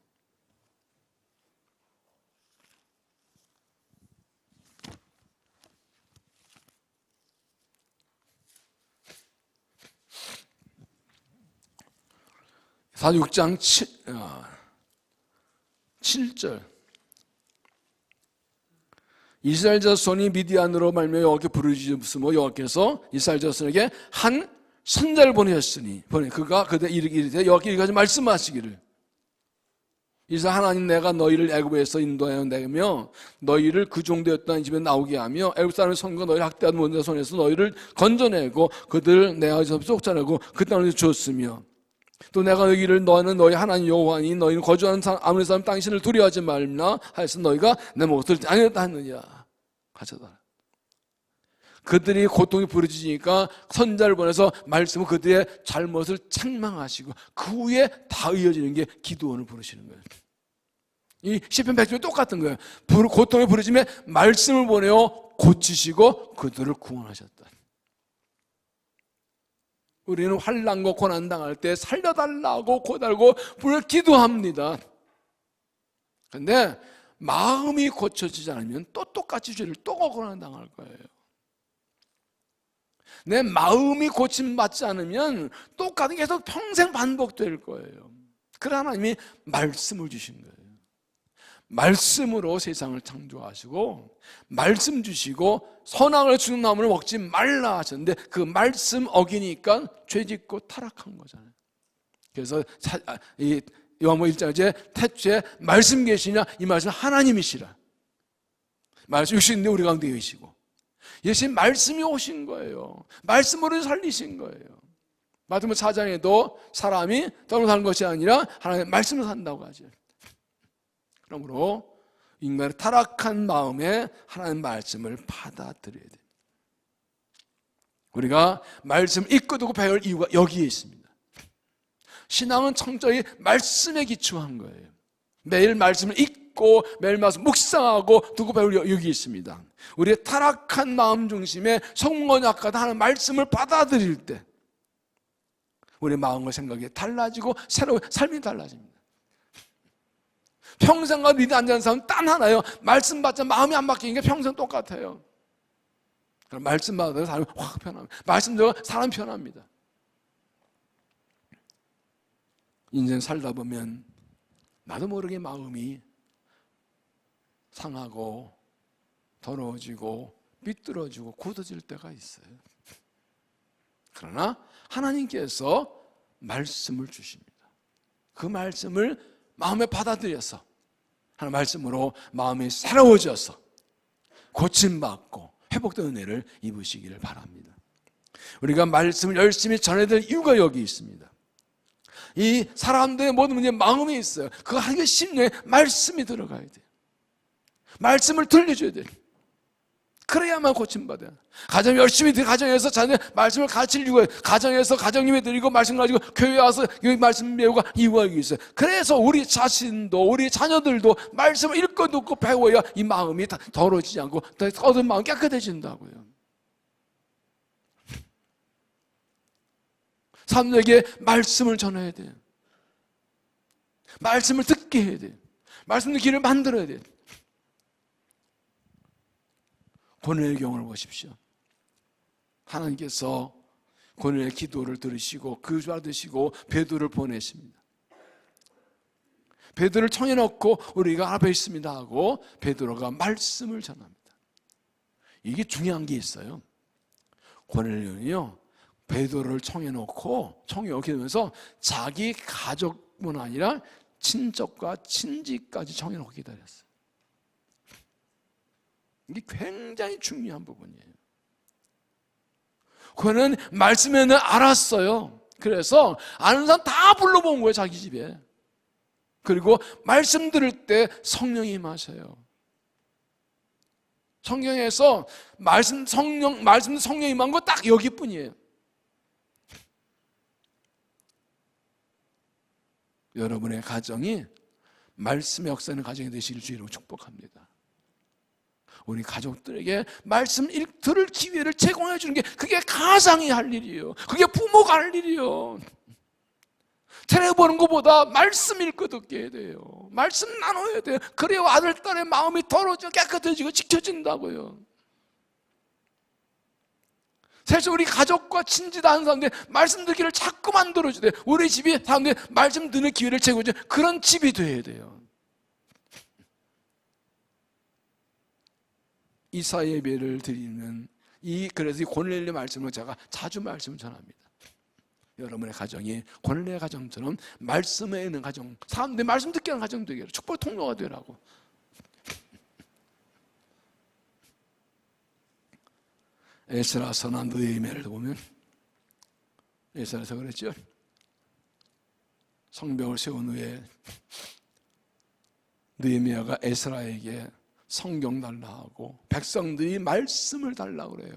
사사기 6장 7절 이스라엘 자손이 미디안으로 말미암아 여호와께 부르짖음으로 여호와께서 이스라엘 자손에게 한 선자를 보내셨으니 그가 그들 이르기를 여호와께 이르기까지 말씀하시기를 이스라엘 하나님 내가 너희를 애굽에서 인도하여 내며 너희를 그 종되었다는 집에 나오게 하며 애굽 사람의 손과 너희를 학대하는 모든 손에서 너희를 건져내고 그들을 내 아버지에서 쫓아내고 그 땅을 주었으며 또 내가 너희를 너는 너희 하나님 여호와니 너희는 거주하는 아무리 사람 당신을 두려워하지 말라 하여서 너희가 내 목소리를 아니었다 하느냐 하셨다. 그들이 고통이 부르짖으니까 선자를 보내서 말씀을 그들의 잘못을 책망하시고 그 후에 다 이어지는 게 기도원을 부르시는 거예요. 이 시편 100절이 똑같은 거예요. 고통이 부르짖음에 말씀을 보내어 고치시고 그들을 구원하셨다. 우리는 환난과 고난 당할 때 살려달라고 고달고 불을 기도합니다. 그런데 마음이 고쳐지지 않으면 또 똑같이 죄를 또 고난 당할 거예요. 내 마음이 고침받지 않으면 똑같은 게 계속 평생 반복될 거예요. 그래서 하나님이 말씀을 주신 거예요. 말씀으로 세상을 창조하시고 말씀 주시고 선악을 주는 나무를 먹지 말라 하셨는데 그 말씀 어기니까 죄짓고 타락한 거잖아요. 그래서 요한복음 1장에 태초에 말씀 계시냐, 이 말씀 하나님이시라. 말씀 육신인데 우리 가운데 계시고 예수님 말씀이 오신 거예요. 말씀으로 살리신 거예요. 마태복음 4장에도 사람이 떡으로 사는 것이 아니라 하나님의 말씀으로 산다고 하죠. 그러므로 인간의 타락한 마음에 하나님의 말씀을 받아들여야 돼요. 우리가 말씀을 읽고 두고 배울 이유가 여기에 있습니다. 신앙은 철저히 말씀에 기초한 거예요. 매일 말씀을 읽고 매일 말씀 묵상하고 두고 배울 여기 있습니다. 우리의 타락한 마음 중심에 성공과 약하다 하는 말씀을 받아들일 때 우리의 마음과 생각이 달라지고 새로운 삶이 달라집니다. 평생과 리드 앉아있는 사람은 단 하나예요. 말씀 받자 마음이 안 바뀌는 게 평생 똑같아요. 그럼 말씀 받아서 사람이 확 변합니다. 말씀 들어 사람 변합니다. 인생 살다 보면 나도 모르게 마음이 상하고 더러워지고 삐뚤어지고 굳어질 때가 있어요. 그러나 하나님께서 말씀을 주십니다. 그 말씀을 마음에 받아들여서 하나님 말씀으로 마음이 새로워져서 고침받고 회복된 은혜를 입으시기를 바랍니다. 우리가 말씀을 열심히 전해야 될 이유가 여기 있습니다. 이 사람들의 모든 문제에 마음이 있어요. 그거 하기 심령에 말씀이 들어가야 돼요. 말씀을 들려줘야 돼요. 그래야만 고침받아요. 가정 열심히 가정에서 자녀 말씀을 가르칠 이유가 가정에서 가정님이 드리고 말씀 가지고 교회 와서 여기 말씀 배우고 이유가 있어요. 그래서 우리 자신도 우리 자녀들도 말씀을 읽고 듣고 배워야 이 마음이 더러워지지 않고 얻은 마음이 깨끗해진다고요. 사람들에게 말씀을 전해야 돼요. 말씀을 듣게 해야 돼요. 말씀 듣기를 만들어야 돼요. 고넬의 경우를 보십시오. 하나님께서 고넬의 기도를 들으시고 그 받으시고 베드로를 보내십니다. 베드로를 청해 놓고 우리가 앞에 있습니다 하고 베드로가 말씀을 전합니다. 이게 중요한 게 있어요. 고넬료는요 베드로를 청해 놓고 청해 오게 되면서 자기 가족뿐 아니라 친척과 친지까지 청해 놓고 기다렸어요. 이게 굉장히 중요한 부분이에요. 그는 말씀에는 알았어요. 그래서 아는 사람 다 불러본 거예요, 자기 집에. 그리고 말씀 들을 때 성령이 임하셔요. 성경에서 성령이 임한 거 딱 여기뿐이에요. 여러분의 가정이 말씀의 역사하는 가정이 되시길 주의로 축복합니다. 우리 가족들에게 말씀 들을 기회를 제공해 주는 게 그게 가장이 할 일이에요. 그게 부모가 할 일이에요. 텔레 보는 것보다 말씀 읽고 듣게 해야 돼요. 말씀 나눠야 돼요. 그래야 아들, 딸의 마음이 더러워지고 깨끗해지고 지켜진다고요. 사실 우리 가족과 친지다 하는 사람들 말씀 듣기를 자꾸 만들어줘야 돼요. 우리 집이 사람들이 말씀 듣는 기회를 제공해 주는 그런 집이 돼야 돼요. 이사 예배를 드리는 그래서 이 고넬료 말씀을 제가 자주 말씀을 전합니다. 여러분의 가정이 고넬료 가정처럼 말씀에 있는 가정, 사람들이 말씀 듣게 하는 가정 되게 축복 통로가 되라고. 에스라서나 느헤미야를 보면 에스라서 그랬죠. 성벽을 세운 후에 느헤미야가 에스라에게 성경 달라 하고 백성들이 말씀을 달라 그래요.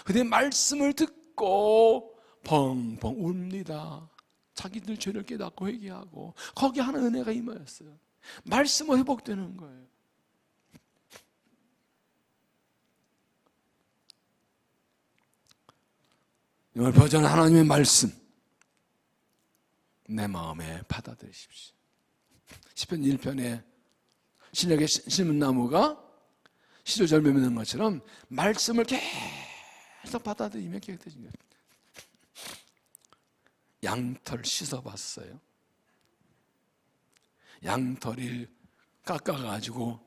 근데 말씀을 듣고 펑펑 웁니다. 자기들 죄를 깨닫고 회개하고 거기 하는 은혜가 임하였어요. 말씀은 회복되는 거예요. 오늘 버전 하나님의 말씀 내 마음에 받아들이십시오. 시편 1편에 신약의 신문나무가 시조절매 맺는 것처럼 말씀을 계속 받아들이면 깨끗해진 거예요. 양털 씻어봤어요. 양털이 깎아가지고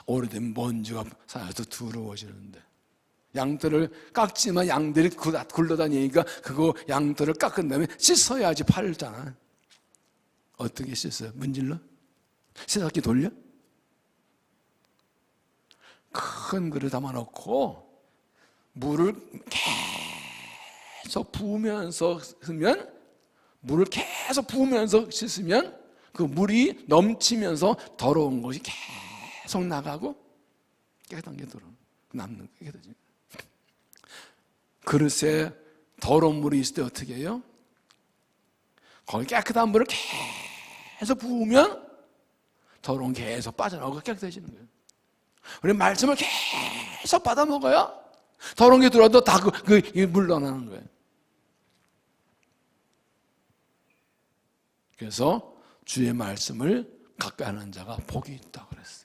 오래된 먼지가 쌓여서 더러워지는데, 양털을 깎지만 양들이 굴러다니니까 그거 양털을 깎은 다음에 씻어야지 팔잖아. 어떻게 씻어요? 문질러? 세탁기 돌려? 큰 그릇 담아놓고 물을 계속 부으면서 씻으면, 물을 계속 부으면서 씻으면 그 물이 넘치면서 더러운 것이 계속 나가고 깨끗한 게 남는 게 깨끗해지죠. 그릇에 더러운 물이 있을 때 어떻게 해요? 거기 깨끗한 물을 계속 부으면 더러운 게 계속 빠져나오고 깨끗해지는 거예요. 우리 말씀을 계속 받아 먹어야 더러운 게 들어와도 다 물러나는 거예요. 그래서 주의 말씀을 가까이 하는 자가 복이 있다고 그랬어요.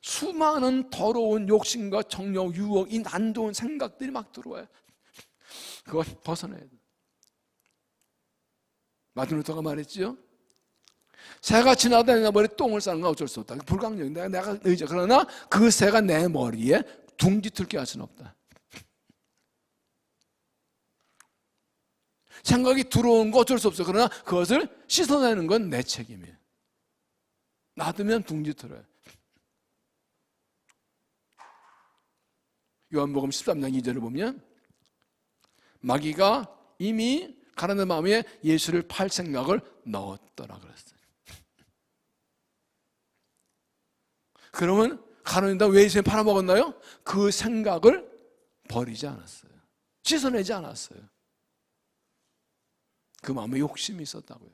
수많은 더러운 욕심과 정욕, 유혹, 이 난도운 생각들이 막 들어와요. 그걸 벗어내야 돼요. 마틴 루터가 말했죠. 새가 지나다니는 머리에 똥을 싸는 건 어쩔 수 없다. 불가능해. 내가 의지. 그러나 그 새가 내 머리에 둥지틀게 할 수는 없다. 생각이 들어온 거 어쩔 수 없어. 그러나 그것을 씻어내는 건 내 책임이에요. 놔두면 둥지틀어요. 요한복음 13장 2절을 보면 마귀가 이미 가난한 마음에 예수를 팔 생각을 넣었더라 그랬어요. 그러면 가난이다 왜 예수님 팔아먹었나요? 그 생각을 버리지 않았어요. 씻어내지 않았어요. 그 마음에 욕심이 있었다고요.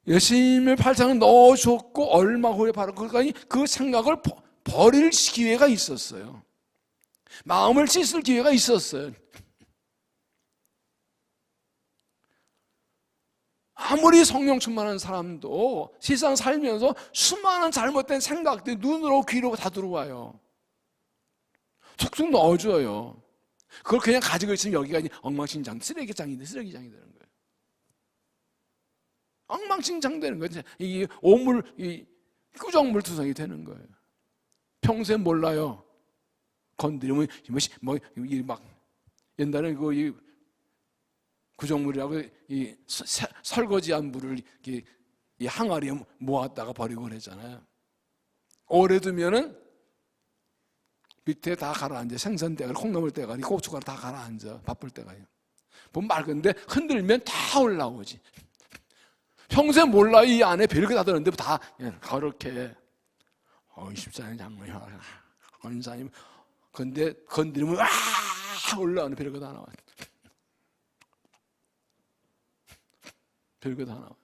예수님을 팔상을 넣어줬고 얼마 후에 바로 그 생각을 버릴 기회가 있었어요. 마음을 씻을 기회가 있었어요. 아무리 성령 충만한 사람도 세상 살면서 수많은 잘못된 생각들이 눈으로 귀로 다 들어와요. 툭툭 넣어줘요. 그걸 그냥 가지고 있으면 여기가 엉망진창, 쓰레기장이 되는 거예요. 엉망진창 되는 거예요. 이 오물, 이 꾸정물 투성이 되는 거예요. 평소에 몰라요. 건드리면 막 옛날에 이 구정물이라고 이 설거지한 물을 이 항아리에 모았다가 버리고 그랬잖아요. 오래 두면은 밑에 다 가라앉아. 생선 대가리, 콩나물 대가리, 고춧가루 다 가라앉아. 바쁠 때가요. 보면 맑은데 흔들면 다 올라오지. 평소에 몰라. 이 안에 별게 다 들었는데 다 그렇게 14년 장로야 권사님. 근데 건드리면 와 올라오는 별거 다 나와. 별거 다 나와.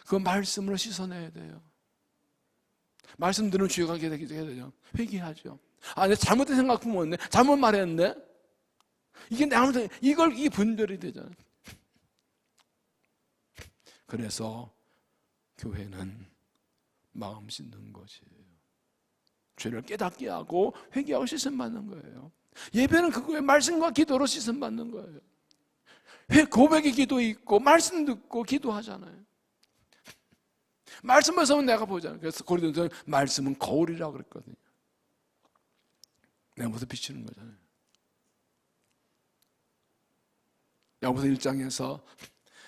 그 말씀으로 씻어내야 돼요. 말씀 들으면 주의가 하게 되죠. 회개하죠. 아, 내가 잘못된 생각 품었네. 잘못 말했네. 이게 내 잘못된, 이게 분별이 되잖아요. 그래서 교회는 마음 씻는 것이에요. 죄를 깨닫게 하고 회개하고 씻음 받는 거예요. 예배는 그거예요. 말씀과 기도로 씻음 받는 거예요. 고백의 기도 있고 말씀 듣고 기도하잖아요. 말씀에서는 내가 보잖아요. 그래서 고린도서는 말씀은 거울이라고 그랬거든요. 내 모습 비추는 거잖아요. 야고보서 1장에서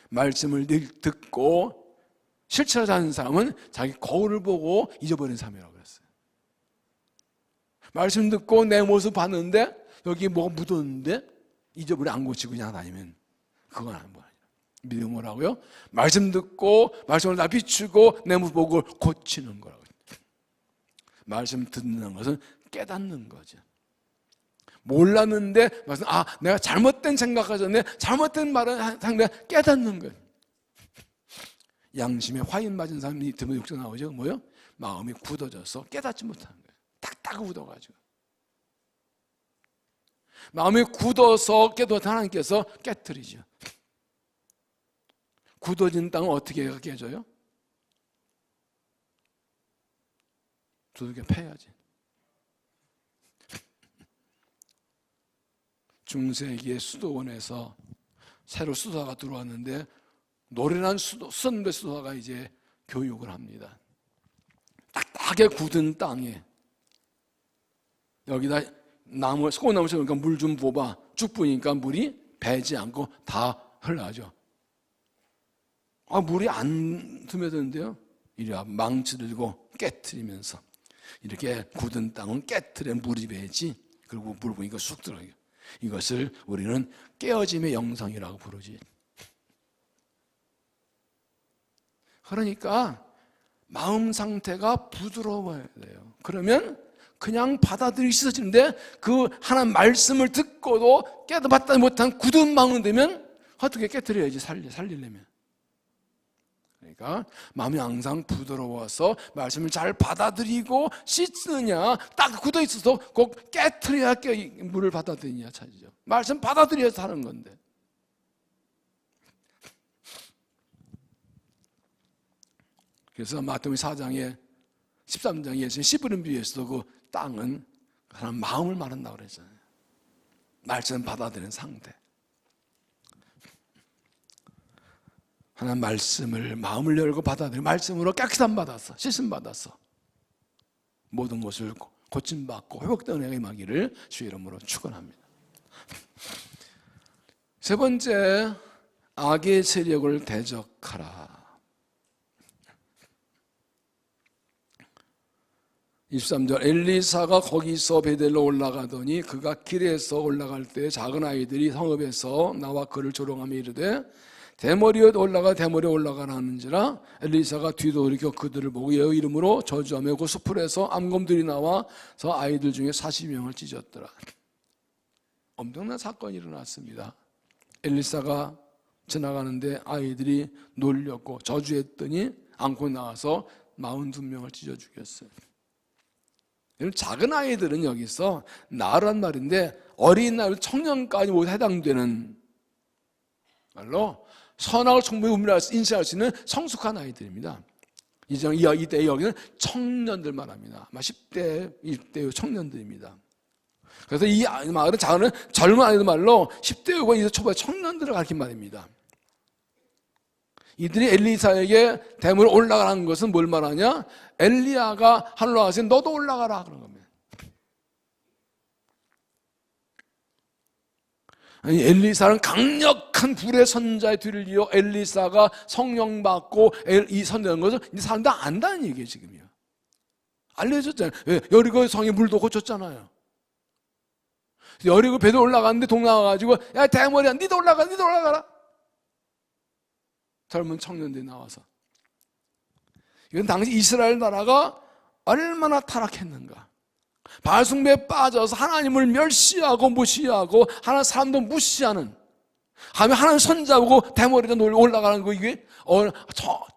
말씀을 듣고 실천하지 않는 사람은 자기 거울을 보고 잊어버린 사람이라고 그랬어요. 말씀 듣고 내 모습 봤는데 여기 뭐가 묻었는데 잊어버려 안 고치고 그냥 다니면 그건 안 보여요. 믿음이 뭐라고요? 말씀 듣고 말씀을 다 비추고 내 모습 보고 고치는 거라고요. 말씀 듣는 것은 깨닫는 거죠. 몰랐는데 내가 잘못된 생각하셨네, 잘못된 말을 한 상대 깨닫는 거예요. 양심에 화인 맞은 사람이 들으면 욕정 나오죠. 뭐요? 마음이 굳어져서 깨닫지 못하는 거예요. 딱딱 굳어가지고. 마음이 굳어서 깨닫는 하나님께서 깨트리죠. 굳어진 땅은 어떻게 깨져요? 두들겨 패야지. 중세기의 수도원에서 새로 수도사가 들어왔는데 노련한 선배 수도사가 이제 교육을 합니다. 딱딱하게 굳은 땅에 여기다 소나무 심으니까 물 좀 부어봐. 쭉 부으니까 물이 배지 않고 다 흘러가죠. 물이 안 스며드는데요. 이리 와 망치를 들고 깨트리면서 이렇게 굳은 땅은 깨트려 물이 배지. 그리고 물 부으니까 쑥 들어가요. 이것을 우리는 깨어짐의 영상이라고 부르지. 그러니까 마음 상태가 부드러워야 돼요. 그러면 그냥 받아들이기 씻어지는데 그 하나님 말씀을 듣고도 깨닫지 못한 굳은 마음이 되면 어떻게 깨트려야지 살리려면. 그러니까 마음이 항상 부드러워서 말씀을 잘 받아들이고 씻느냐, 딱 굳어 있어서 꼭 깨트려야 물을 받아들이냐 차지죠. 말씀 받아들여서 하는 건데. 그래서 마태복음 4장에 13장에 예수님 씨 뿌린 비유에서도 그 땅은 사람 마음을 말한다고 그랬잖아요. 말씀 받아들이는 상태. 하나님 말씀을 마음을 열고 받아들이고 말씀으로 깨끗함 받았어. 씻음 받았어. 모든 것을 고침받고 회복되는 은혜가 임하기를 주의 이름으로 축원합니다. 세 번째, 악의 세력을 대적하라. 23절 엘리사가 거기서 베델로 올라가더니 그가 길에서 올라갈 때 작은 아이들이 성읍에서 나와 그를 조롱하며 이르되 대머리에 올라가라 하는지라 엘리사가 뒤도 돌이켜 그들을 보고 여호와 이름으로 저주하며 그 수풀에서 암검들이 나와서 아이들 중에 40명을 찢었더라. 엄청난 사건이 일어났습니다. 엘리사가 지나가는데 아이들이 놀렸고 저주했더니 안고 나와서 42명을 찢어 죽였어요. 작은 아이들은 여기서 나란 말인데 어린 나이 청년까지 모두 해당되는 말로 선악을 충분히 인식할 수 있는 성숙한 아이들입니다. 이때 여기는 청년들 말합니다. 10대, 20대 청년들입니다. 그래서 이 말은 작은 젊은 아이들 말로 10대 후반 20대 초반 청년들을 가리킨 말입니다. 이들이 엘리사에게 대문에 올라가라는 것은 뭘 말하냐? 엘리야가 하늘로 가서 너도 올라가라 그런 겁니다. 아니, 엘리사는 강력한 불의 선자의 뒤를 이어 엘리사가 성령 받고 이 선자는 것을 이 사람들 안다는 얘기예요 지금요. 알려줬잖아요. 여리고 성에 물도 고쳤잖아요. 여리고 배도 올라갔는데 동 나와가지고 야 대머리야 니도 올라가라. 젊은 청년들이 나와서. 이건 당시 이스라엘 나라가 얼마나 타락했는가. 바알 숭배에 빠져서 하나님을 멸시하고 무시하고 하나님 사람도 무시하는, 하나님 손잡고 대머리가 올라가는 거, 이게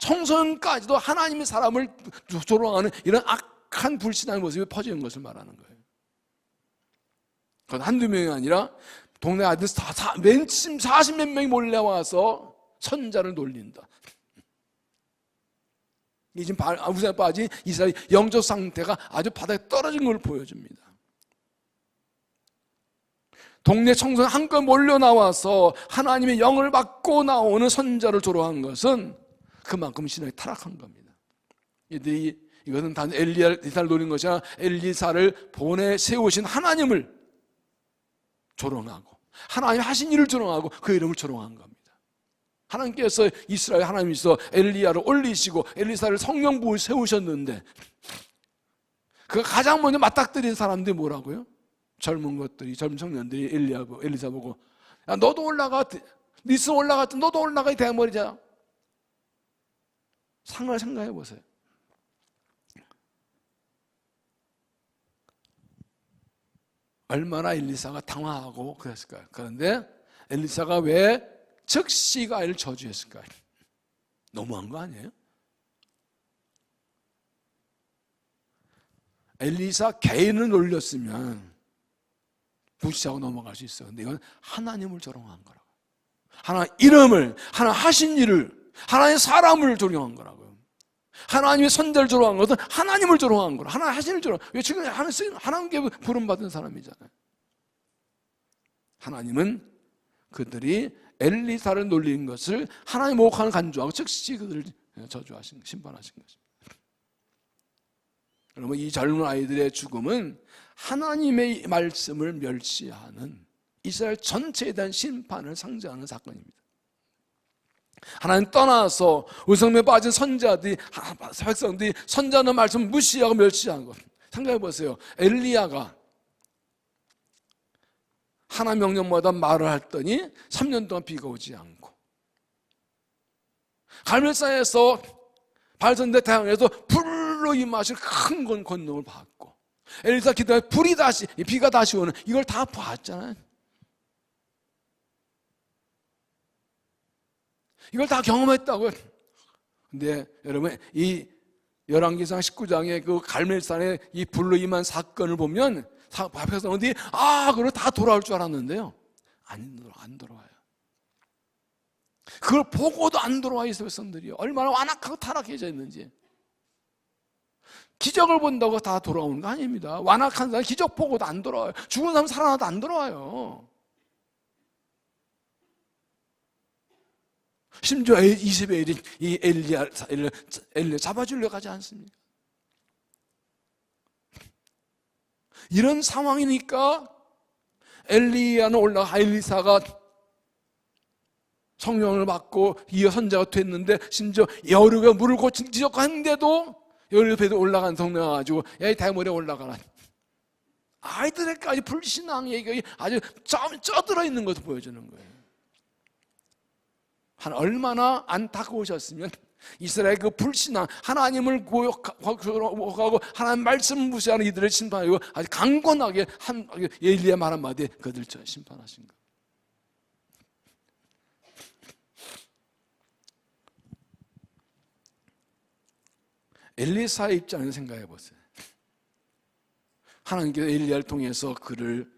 청소년까지도 하나님의 사람을 조롱하는 이런 악한 불신앙의 모습이 퍼지는 것을 말하는 거예요. 그건 한두 명이 아니라 동네 아이들 맨침 40몇 명이 몰려와서 선자를 놀린다. 이 지금 우상에 빠진 이스라엘 영적 상태가 아주 바닥에 떨어진 걸 보여줍니다. 동네 청소년 한껏 몰려 나와서 하나님의 영을 받고 나오는 선자를 조롱한 것은 그만큼 신앙이 타락한 겁니다. 이것은 단 엘리사를 노린 것이 아니라 엘리사를 보내 세우신 하나님을 조롱하고 하나님 하신 일을 조롱하고 그 이름을 조롱한 겁니다. 하나님께서 이스라엘 하나님께서 엘리야를 올리시고 엘리사를 성령 부을 세우셨는데 그 가장 먼저 맞닥뜨린 사람들이 뭐라고요? 젊은 청년들이 엘리사 보고 야 너도 올라가, 니스 올라갔지 너도 올라가 이 대머리자. 상을 생각해 보세요. 얼마나 엘리사가 당황하고 그랬을까요? 그런데 엘리사가 왜 즉시 그 아이를 저주했을까요? 너무한 거 아니에요? 엘리사 개인을 놀렸으면 무시하고 넘어갈 수 있어요. 근데 이건 하나님을 조롱한 거라고. 하나님 이름을, 하나님 하신 일을, 하나님의 사람을 조롱한 거라고요. 하나님의 선자를 조롱한 것은 하나님을 조롱한 거라. 하나님 하신 일을 조롱. 왜 지금 하나님께 부름받은 사람이잖아요. 하나님은 그들이 엘리사를 놀린 것을 하나님 모욕하는 간주하고 즉시 그들을 저주하신, 심판하신 것입니다. 그러면 이 젊은 아이들의 죽음은 하나님의 말씀을 멸시하는 이스라엘 전체에 대한 심판을 상징하는 사건입니다. 하나님 떠나서 우상에 빠진 선자들이, 백성들이 선자는 말씀을 무시하고 멸시하는 것. 생각해 보세요. 엘리야가 하나님 명령마다 말을 했더니 3년 동안 비가 오지 않고, 갈멜산에서 발선대 태양에서 불로 임하실 큰 건 권능을 받고, 엘리사 기도에 불이 다시, 비가 다시 오는 이걸 다 봤잖아요. 이걸 다 경험했다고요. 근데 여러분, 이 열왕기상 19장의 그 갈멜산의 이 불로 임한 사건을 보면 백성들이 그걸 다 돌아올 줄 알았는데요, 안 돌아와요. 그걸 보고도 안 돌아와 있어요. 백성들이 얼마나 완악하고 타락해져 있는지. 기적을 본다고 다 돌아오는 거 아닙니다. 완악한 사람 기적 보고도 안 돌아와요. 죽은 사람 살아나도 안 돌아와요. 심지어 이세벨이 이 엘리야 잡아주려고 하지 않습니까? 이런 상황이니까 엘리야는 올라가, 엘리사가 성령을 받고 이 선자가 됐는데, 심지어 여류가 물을 고친 지적하는데도 여류배도 올라간 성령 가지고 야, 이 대머리에 올라가라. 아이들에게까지 불신앙 얘기가 아주 쪄들어 있는 것을 보여주는 거예요. 얼마나 안타까우셨으면 이스라엘 그 불신앙, 하나님을 고욕하고 하나님 말씀 무시하는 이들을 심판하고 아주 강건하게 엘리야 말 한마디에 그들을 심판하신 거예요. 엘리사의 입장에서 생각해 보세요. 하나님께서 엘리야를 통해서 그를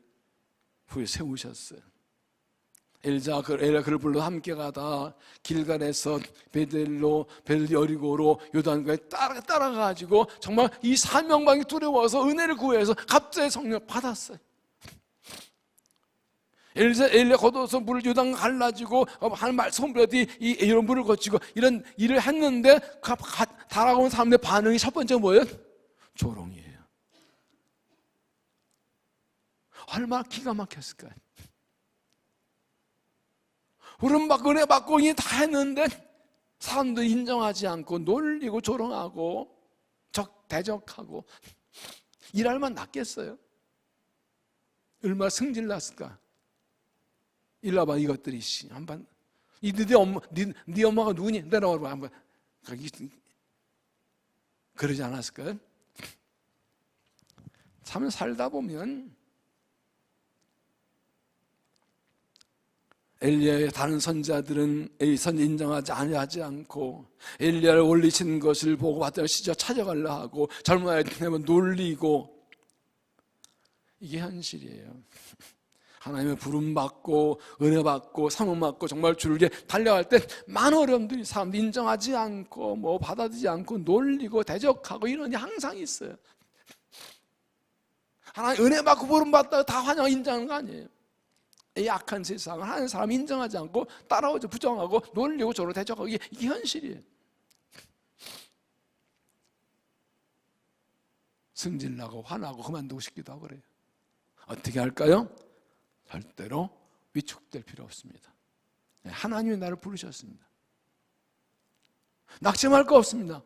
후에 세우셨어요. 엘리야가 그를 불러 함께 가다 길갈에서 베델로, 여리고로 요단강에 따라가지고 정말 이 사명방이 두려워서 은혜를 구해서 갑자기 성령 받았어요. 엘리야 걷어서 물을 요단 갈라지고 하는 말씀으로디 이런 물을 거치고 이런 일을 했는데 달아온 사람들의 반응이 첫 번째 뭐예요? 조롱이에요. 얼마나 기가 막혔을까요? 우리는 막 은혜 받고 다 했는데 사람들 인정하지 않고 놀리고 조롱하고 대적하고 일할 만 낫겠어요? 얼마나 승질났을까? 일로 와봐, 이것들이 한번 네 엄마가 누구니? 내려와봐 한번. 그러지 않았을까요? 참 살다 보면 엘리야의 다른 선자들은 선 인정하지 않고 엘리야를 올리신 것을 보고 왔더니 시저 찾아가려 하고 젊은 아이들 되면 놀리고, 이게 현실이에요. 하나님의 부름받고 은혜받고 사명받고 정말 주를 위해 달려갈 때 많은 어려움들이 사람들 인정하지 않고 받아들이지 않고 놀리고 대적하고 이런 일이 항상 있어요. 하나님 은혜받고 부름받다가 다 환영 인정하는 거 아니에요. 이 악한 세상을 하는 사람 인정하지 않고 따라오죠. 부정하고 놀리고 저로 대적하고 이게 현실이에요. 승질나고 화나고 그만두고 싶기도 하고 그래요. 어떻게 할까요? 절대로 위축될 필요 없습니다. 하나님이 나를 부르셨습니다. 낙심할 거 없습니다.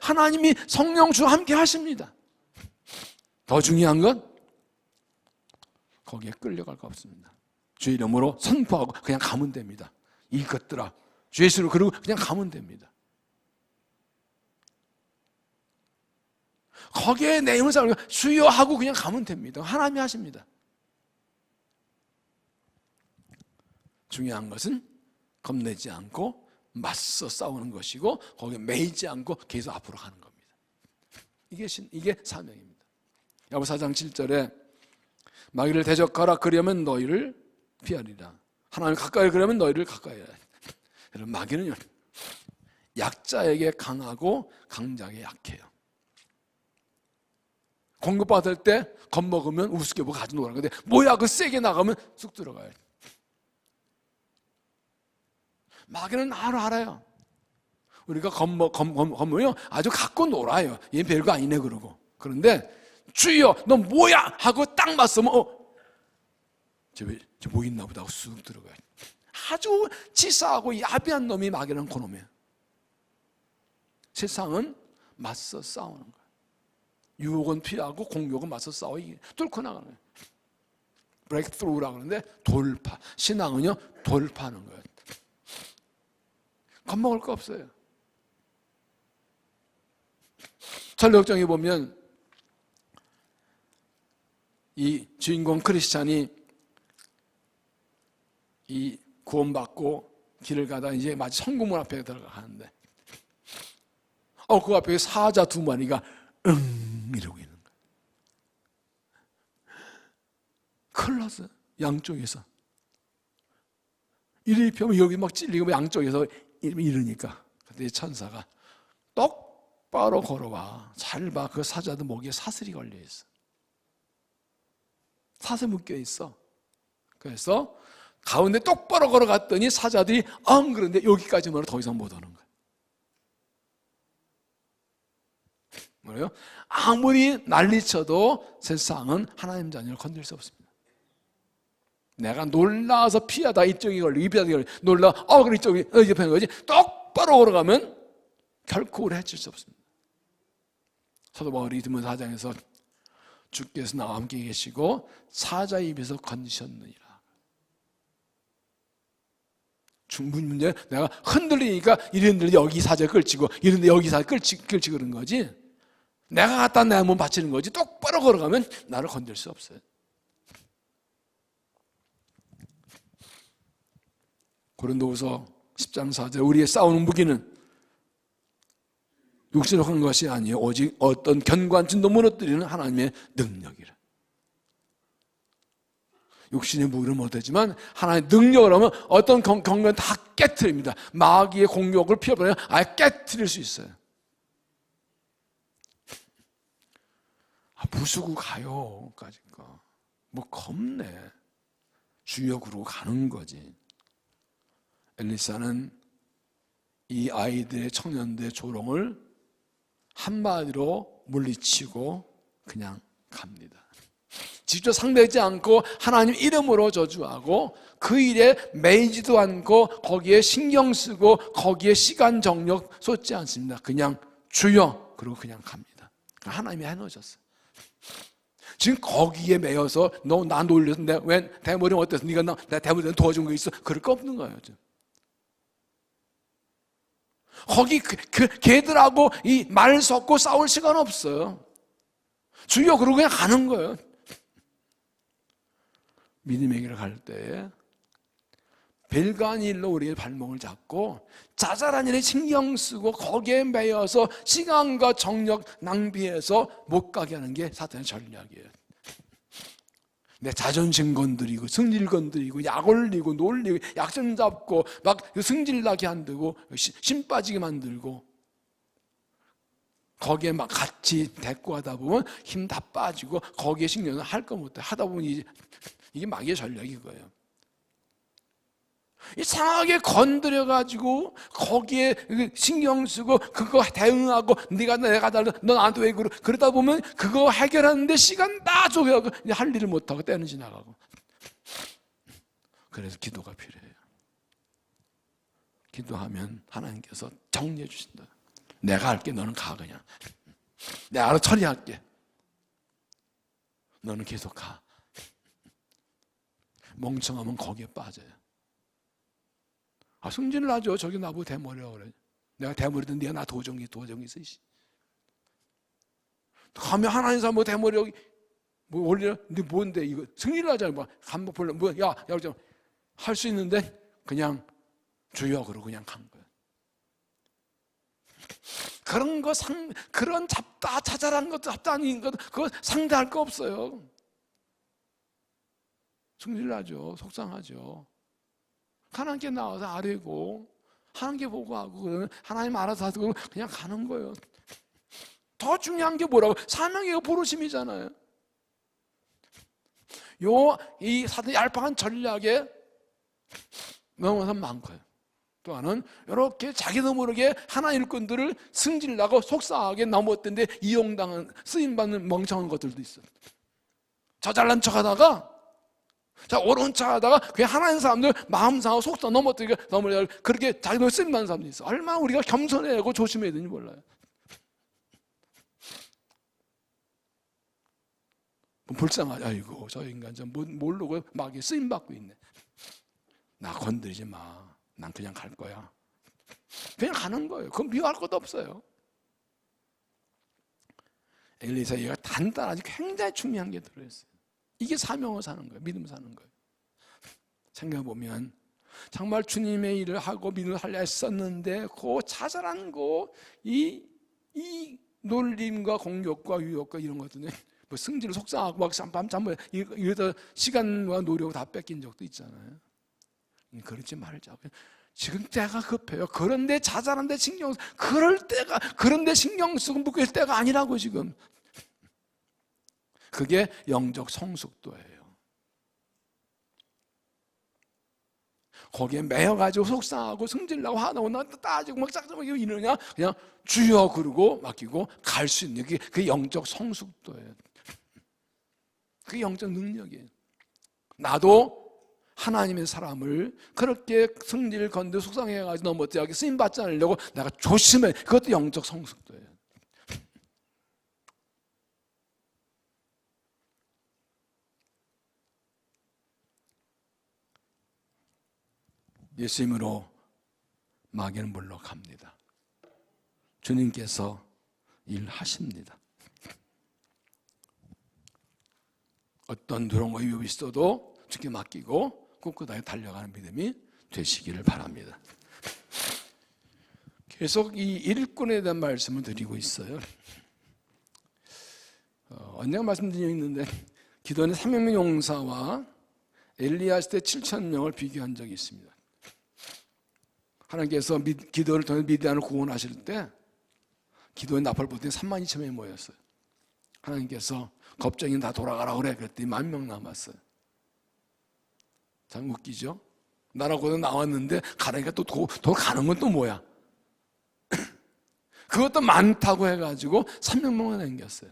하나님이 성령 주와 함께 하십니다. 더 중요한 건 거기에 끌려갈 거 없습니다. 주의 이름으로 선포하고 그냥 가면 됩니다. 이것들아 주 예수로, 그리고 그냥 가면 됩니다. 거기에 내 힘을 쌓으면 주여 하고 그냥 가면 됩니다. 하나님이 하십니다. 중요한 것은 겁내지 않고 맞서 싸우는 것이고 거기에 매이지 않고 계속 앞으로 가는 겁니다. 이게 사명입니다. 야고보서 4장 7절에 마귀를 대적하라 그러면 너희를 피하리라. 하나님 가까이 그러면 너희를 가까이 하라. 여러분, 마귀는요, 약자에게 강하고 강자에게 약해요. 공격받을 때 겁먹으면 우습게 보고 가지고 놀아. 근데 뭐야, 그 세게 나가면 쑥 들어가요. 마귀는 알아요. 우리가 겁먹으면 아주 갖고 놀아요. 얘 별거 아니네 그러고. 그런데 주여 너 뭐야 하고 딱 맞서면 저 뭐 있나 보다 하고 쑥 들어가요. 아주 치사하고 야비한 놈이 마귀는 그놈이에요. 세상은 맞서 싸우는 거예요. 유혹은 피하고 공격은 맞서 싸워 뚫고 나가는 거예요. 브레이크스루라고 하는데 돌파. 신앙은요 돌파하는 거예요. 겁먹을 거 없어요. 전력정에 보면 이 주인공 크리스찬이 이 구원받고 길을 가다 이제 마치 성구문 앞에 들어가는데 그 앞에 사자 두 마리가 이러고 있는 거예요. 큰일 났어요. 양쪽에서 이리 펴면 여기 막 찔리고 양쪽에서 이러니까 그때 천사가 똑바로 걸어와. 잘 봐. 그 사자도 목에 사슬이 걸려있어. 사슬 묶여있어. 그래서 가운데 똑바로 걸어갔더니 사자들이 그런데 여기까지만 더 이상 못 오는 거예요. 뭐래요? 아무리 난리쳐도 세상은 하나님 자녀를 건들 수 없습니다. 내가 놀라서 피하다 이쪽이 걸리고 이쪽이 걸리고 놀라 그래 이쪽이 옆에 거지. 똑바로 걸어가면 결코 우리 해칠 수 없습니다. 사도 바울이 디모데 4장에서 주께서 나와 함께 계시고 사자의 입에서 건지셨느니라. 충분히 문제 내가 흔들리니까 이리 흔들리 여기 사자 끌치고 이런데 여기 사자 끌치고 그런 거지. 내가 갖다 내 몸 바치는 거지. 똑바로 걸어가면 나를 건들 수 없어요. 고린도후서 10장 4절 우리의 싸우는 무기는 육신으로 하는 것이 아니요 오직 어떤 견고한 진도 무너뜨리는 하나님의 능력이라. 육신의 무기는 못하지만 하나님의 능력을 하면 어떤 경건은 다 깨트립니다. 마귀의 공격을 피해버리면 아예 깨트릴 수 있어요. 부수고 가요 까짓거 뭐 겁내. 주여 그러고 가는 거지. 엘리사는 이 아이들의 청년들의 조롱을 한마디로 물리치고 그냥 갑니다. 직접 상대하지 않고 하나님 이름으로 저주하고 그 일에 매이지도 않고 거기에 신경 쓰고 거기에 시간 정력 쏟지 않습니다. 그냥 주여 그러고 그냥 갑니다. 하나님이 해놓으셨어요. 지금 거기에 매여서 너 나 놀려서 내가 왜 대머리 어때서 네가 나 대머리 도와준 거 있어? 그럴 거 없는 거예요. 지금. 거기 그 걔들하고 이 말 섞고 싸울 시간 없어요. 주여 그러고 그냥 가는 거예요. 믿음의 길을 갈 때에 별간 일로 우리의 발목을 잡고 자잘한 일에 신경 쓰고 거기에 매여서 시간과 정력 낭비해서 못 가게 하는 게 사탄의 전략이에요. 내 자존심 건드리고 승질 건드리고 약 올리고 놀리고 약점 잡고 막 승질나게 만들고 심 빠지게 만들고 거기에 막 같이 대꾸하다 보면 힘 다 빠지고 거기에 신경을 할 거 못해 하다 보면 이게 마귀의 전략인 거예요. 이상하게 건드려가지고 거기에 신경 쓰고 그거 대응하고 내가 달라 너 나한테 왜 그러다 보면 그거 해결하는데 시간 다 쪼개고 할 일을 못하고 때는 지나가고. 그래서 기도가 필요해요. 기도하면 하나님께서 정리해 주신다. 내가 할게 너는 가 그냥. 내가 알아서 처리할게. 너는 계속 가. 멍청하면 거기에 빠져요. 승진을 하죠. 저기 나보고 대머리라고 그래. 내가 대머리든 네가 나 도정이 있어. 가면 하나님 사람 뭐 대머리 뭐 원래 근데 뭔데 이거 승진을 하잖아. 뭐 한번 볼래 뭐 야 좀 할 수 있는데 그냥 주여 그러고 그냥 간 거야. 그런 거 그런 자잘한 것도 잡다한 것도 그거 상대할 거 없어요. 승질나죠. 속상하죠. 하나님께 나와서 아뢰고 하나님께 보고 하고 하나님 알아서 하고 그냥 가는 거예요. 더 중요한 게 뭐라고? 사명이고 부르심이잖아요. 이 사단의 얄팍한 전략에 넘어선 많고요. 또 하나는 이렇게 자기도 모르게 하나 일꾼들을 승질나고 속상하게 넘었던데 이용당한 쓰임받는 멍청한 것들도 있어요. 저 잘난 척하다가 옳은 척하다가 그냥 하나님 사람들 마음 상하고 속상 넘어뜨리게 그렇게 자기도 쓰임받는 사람도 있어요. 얼마나 우리가 겸손해야 하고 조심해야 되는지 몰라요. 불쌍하죠. 아이고 저 인간 좀 모르고 막 쓰임받고 있네. 나 건드리지 마. 난 그냥 갈 거야. 그냥 가는 거예요. 그건 미워할 것도 없어요. 엘리사가 단단하지 굉장히 중요한 게 들어있어요. 이게 사명을 사는 거예요. 믿음 사는 거예요. 생각해보면 정말 주님의 일을 하고 믿음을 하려 했었는데 그 자잘한 이 놀림과 공격과 유혹과 이런 것들은 뭐 승질을 속상하고 막 밤잠을 이러다 시간과 노력을 다 뺏긴 적도 있잖아요. 그러지 말자고. 지금 때가 급해요. 그런데 자잘한데 신경 그런데 신경 쓰고 묶일 때가 아니라고 지금. 그게 영적 성숙도예요. 거기에 매여가지고 속상하고 승질나고 화나고 나 따지고 막 짝짝막 이러냐? 그냥 주여 그러고 맡기고 갈 수 있는 그게 영적 성숙도예요. 그게 영적 능력이에요. 나도 하나님의 사람을 그렇게 승질 건드 속상해가지고 너무 어떻게 쓰임받지 않으려고 내가 조심해. 그것도 영적 성숙도예요. 예수님으로 마귀는 물러갑니다. 주님께서 일하십니다. 어떤 두려움과 위협이 있어도 주께 맡기고 꿋꿋하게 달려가는 믿음이 되시기를 바랍니다. 계속 이 일꾼에 대한 말씀을 드리고 있어요. 언젠가 말씀드린 있는데 기도원의 300명 용사와 엘리야 시대 7,000명을 비교한 적이 있습니다. 하나님께서 기도를 통해 미디안을 구원하실 때 기도원 나팔 불 때 32,000명이 모였어요. 하나님께서 겁쟁이는 다 돌아가라 그래. 그랬더니 10,000명 남았어요. 참 웃기죠? 나라고도 나왔는데 가라니까 또 가는 건 또 뭐야? 그것도 많다고 해가지고 300명을 남겼어요.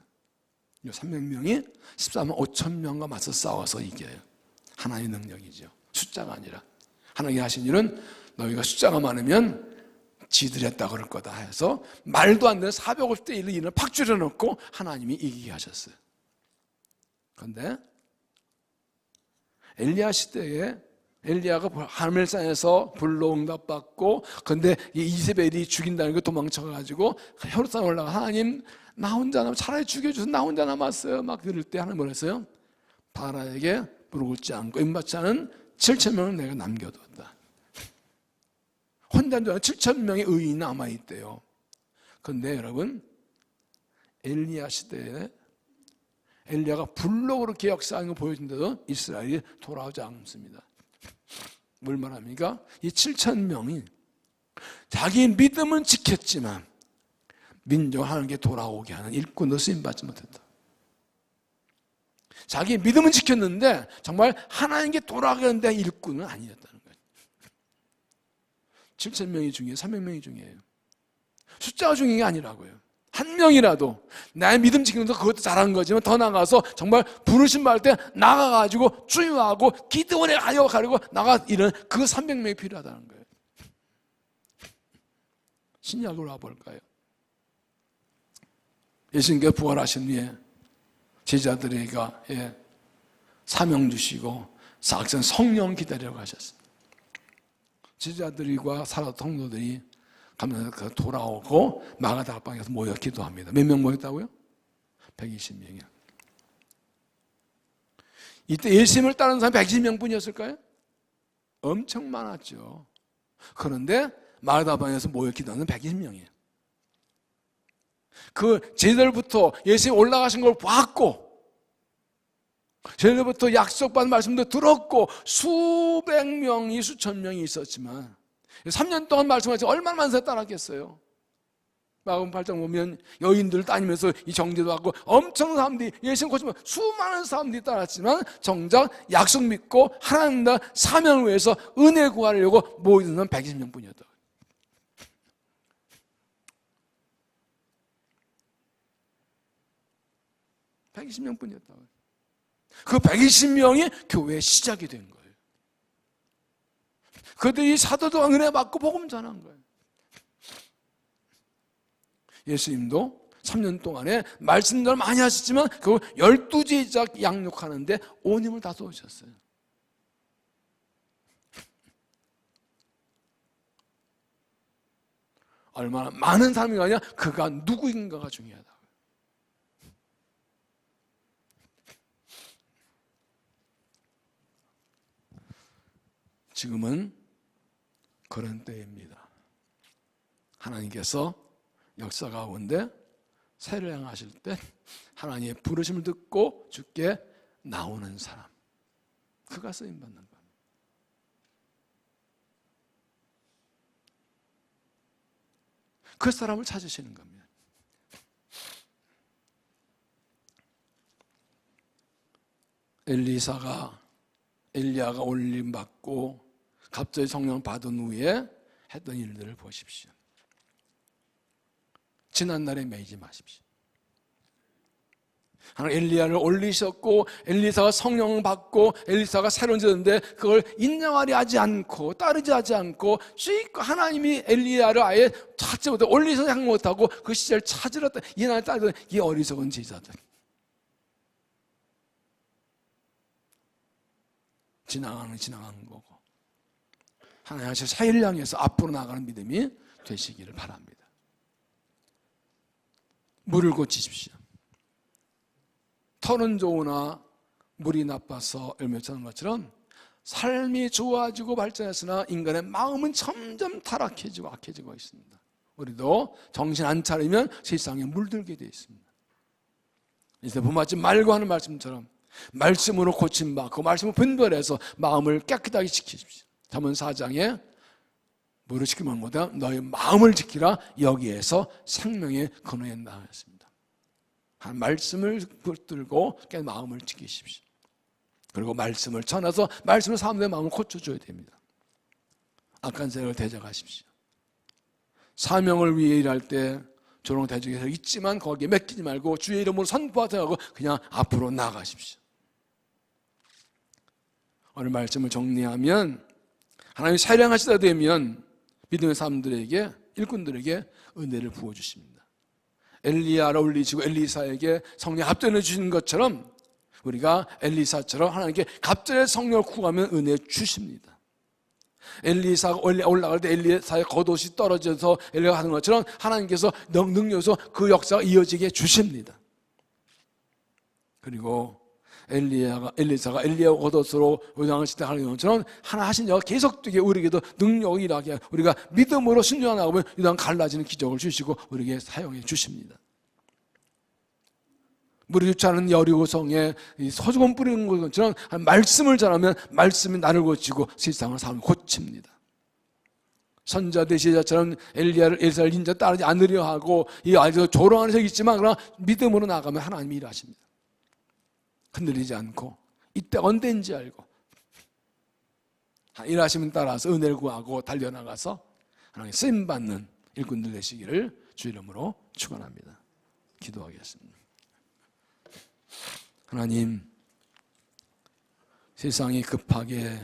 이 300명이 14만 5천 명과 맞서 싸워서 이겨요. 하나님의 능력이죠. 숫자가 아니라. 하나님이 하신 일은 너희가 숫자가 많으면 지들이 했다 그럴 거다 해서 말도 안 되는 450대 1로 인을 팍 줄여놓고 하나님이 이기게 하셨어요. 그런데 엘리야 시대에 엘리야가 하멜산에서 불로 응답받고 그런데 이세벨이 죽인다는 거 도망쳐가지고 헤롯산 올라가 하나님 나 혼자 남아 차라리 죽여줘서 나 혼자 남았어요. 막 그럴 때 하나님 뭐랬어요? 바라에게 부르지 않고 임받지 않은 7,000명을 내가 남겨뒀다. 혼자 7,000명의 의인이 남아있대요. 그런데 여러분 엘리야 시대에 엘리야가 불로 그렇게 역사하는 걸 보여준데도 이스라엘이 돌아오지 않습니다. 뭘 말합니까? 이 7,000명이 자기 믿음은 지켰지만 민족 하나님께 돌아오게 하는 일꾼으로 쓰임받지 못했다. 자기 믿음은 지켰는데 정말 하나님께 돌아가게 하는 데 일꾼은 아니었다는 거예요. 7,000명이 중요해요. 300명이 중요해요. 숫자가 중요한 게 아니라고요. 한 명이라도 나의 믿음 지키면서 그것도 잘한 거지만 더 나가서 정말 부르심 받을 때 나가가지고 주유하고 기도원에 가려고 나가 이런 그 300명이 필요하다는 거예요. 신약으로 와볼까요? 예수님께서 부활하신 후에 제자들에게 사명 주시고 사악산 성령 기다리라고 하셨습니다. 제자들과 살았던 통도들이 가면서 돌아오고 마가다락방에서 모여 기도합니다. 몇 명 모였다고요? 120명이요. 이때 예수님을 따르는 사람이 120명 뿐이었을까요? 엄청 많았죠. 그런데 마가다락방에서 모여 기도하는 120명이에요. 그 제자들부터 예수님 올라가신 걸 봤고, 제자들부터 약속받은 말씀도 들었고, 수백 명이 수천 명이 있었지만 3년 동안 말씀하신 얼마나 많은 사람이 따랐겠어요. 마가복음 8장 보면 여인들을 따니면서 이 정죄도 하고 엄청난 사람들이 예수님 고치면 수많은 사람들이 따랐지만 정작 약속 믿고 하나님 나라 사명을 위해서 은혜 구하려고 모이는 사람 120명뿐이었다. 120명뿐이었다. 그 120명이 교회의 시작이 된 거예요. 그들이 사도도 은혜 받고 복음 전한 거예요. 예수님도 3년 동안에 말씀들을 많이 하셨지만 그 12제자 양육하는데 온 힘을 다 쏟으셨어요. 얼마나 많은 사람이 아니라 그가 누구인가가 중요하다. 지금은 그런 때입니다. 하나님께서 역사 가운데 세를 행하실 때 하나님의 부르심을 듣고 주께 나오는 사람, 그가 쓰임받는 겁니다. 그 사람을 찾으시는 겁니다. 엘리야가 올림 받고 갑자기 성령 받은 후에 했던 일들을 보십시오. 지난날에 매이지 마십시오. 하나님 엘리야를 올리셨고 엘리사가 성령을 받고 엘리사가 새로운 지었는데 그걸 인정하려 하지 않고 따르지 하지 않고 하나님이 엘리야를 아예 찾지 못하고 올리셔서 향 못하고 그 시절 찾으러 이 나라에 따르던 이 어리석은 제자들, 지나가는 거고 하나님 하실 사일을 향해서 앞으로 나가는 믿음이 되시기를 바랍니다. 물을 고치십시오. 털은 좋으나 물이 나빠서 열매치는 것처럼 삶이 좋아지고 발전했으나 인간의 마음은 점점 타락해지고 악해지고 있습니다. 우리도 정신 안 차리면 세상에 물들게 되어 있습니다. 이제 본받지 말고 하는 말씀처럼 말씀으로 고침받고 말씀으로 분별해서 마음을 깨끗하게 지키십시오. 잠언 4장에 물을 지키면 뭐다? 너의 마음을 지키라. 여기에서 생명의 근원에 나왔습니다. 한 말씀을 붙들고 마음을 지키십시오. 그리고 말씀을 전해서 말씀을 사람들의 마음을 고쳐줘야 됩니다. 악한 세력을 대적하십시오. 사명을 위해 일할 때 조롱 대적에서 있지만 거기에 맡기지 말고 주의 이름으로 선포하자고 그냥 앞으로 나가십시오. 오늘 말씀을 정리하면 하나님이 사령하시다 되면 믿음의 사람들에게, 일꾼들에게 은혜를 부어주십니다. 엘리야를 올리시고 엘리사에게 성령 합전해 주신 것처럼 우리가 엘리사처럼 하나님께 갑절의 성령을 구하면 은혜 주십니다. 엘리사가 올라갈 때 엘리사의 겉옷이 떨어져서 엘리야가 하는 것처럼 하나님께서 능력으로 그 역사가 이어지게 주십니다. 그리고 엘리사가 엘리야 겉옷으로 요단을 시작하는 것처럼 하나 하신 역 계속되게 우리에게도 능력이 일하게 우리가 믿음으로 순종하다 보면 요단 갈라지는 기적을 주시고 우리에게 사용해 주십니다. 물이 좋지 않은 여리고성에 소금 뿌리는 것처럼 말씀을 전하면 말씀이 나를 고치고 세상을 사람을 고칩니다. 선자 대제자처럼 엘리사를 인자 따르지 않으려 하고 이 아주 조롱하는 적이 있지만 그러나 믿음으로 나가면 하나님이 일하십니다. 흔들리지 않고 이때 언제인지 알고 일하시면 따라서 은혜를 구하고 달려나가서 하나님 쓰임받는 일꾼들 되시기를 주 이름으로 축원합니다. 기도하겠습니다. 하나님, 세상이 급하게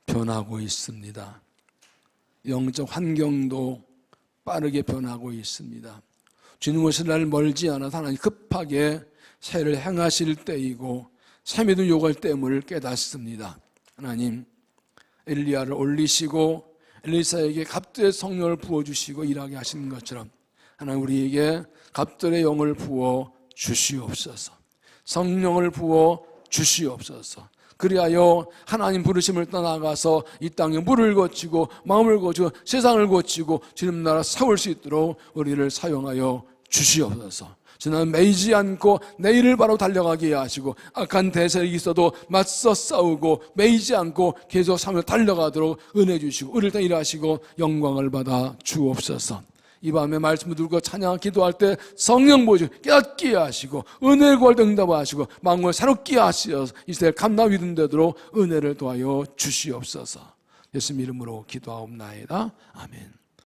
변하고 있습니다. 영적 환경도 빠르게 변하고 있습니다. 주님 오실 날 멀지 않아서 하나님 급하게 새를 행하실 때이고 새 믿음 요구할 때임을 깨닫습니다. 하나님, 엘리야를 올리시고 엘리사에게 갑절의 성령을 부어주시고 일하게 하시는 것처럼 하나님 우리에게 갑절의 영을 부어 주시옵소서. 성령을 부어 주시옵소서. 그리하여 하나님 부르심을 떠나가서 이 땅에 물을 고치고 마음을 고치고 세상을 고치고 주님 나라 세울 수 있도록 우리를 사용하여 주시옵소서. 저는 매이지 않고 내일을 바로 달려가게 하시고 악한 대세력이 있어도 맞서 싸우고 매이지 않고 계속 삶을 달려가도록 은혜 주시고 의를 일하시고 영광을 받아 주옵소서. 이 밤에 말씀을 들고 찬양 기도할 때 성령 보시고 깨닫게 하시고 은혜를 구할 때 응답하시고 마음을 새롭게 하시어서 이스라엘 감나 믿음 되도록 은혜를 도하여 주시옵소서. 예수님 이름으로 기도하옵나이다. 아멘.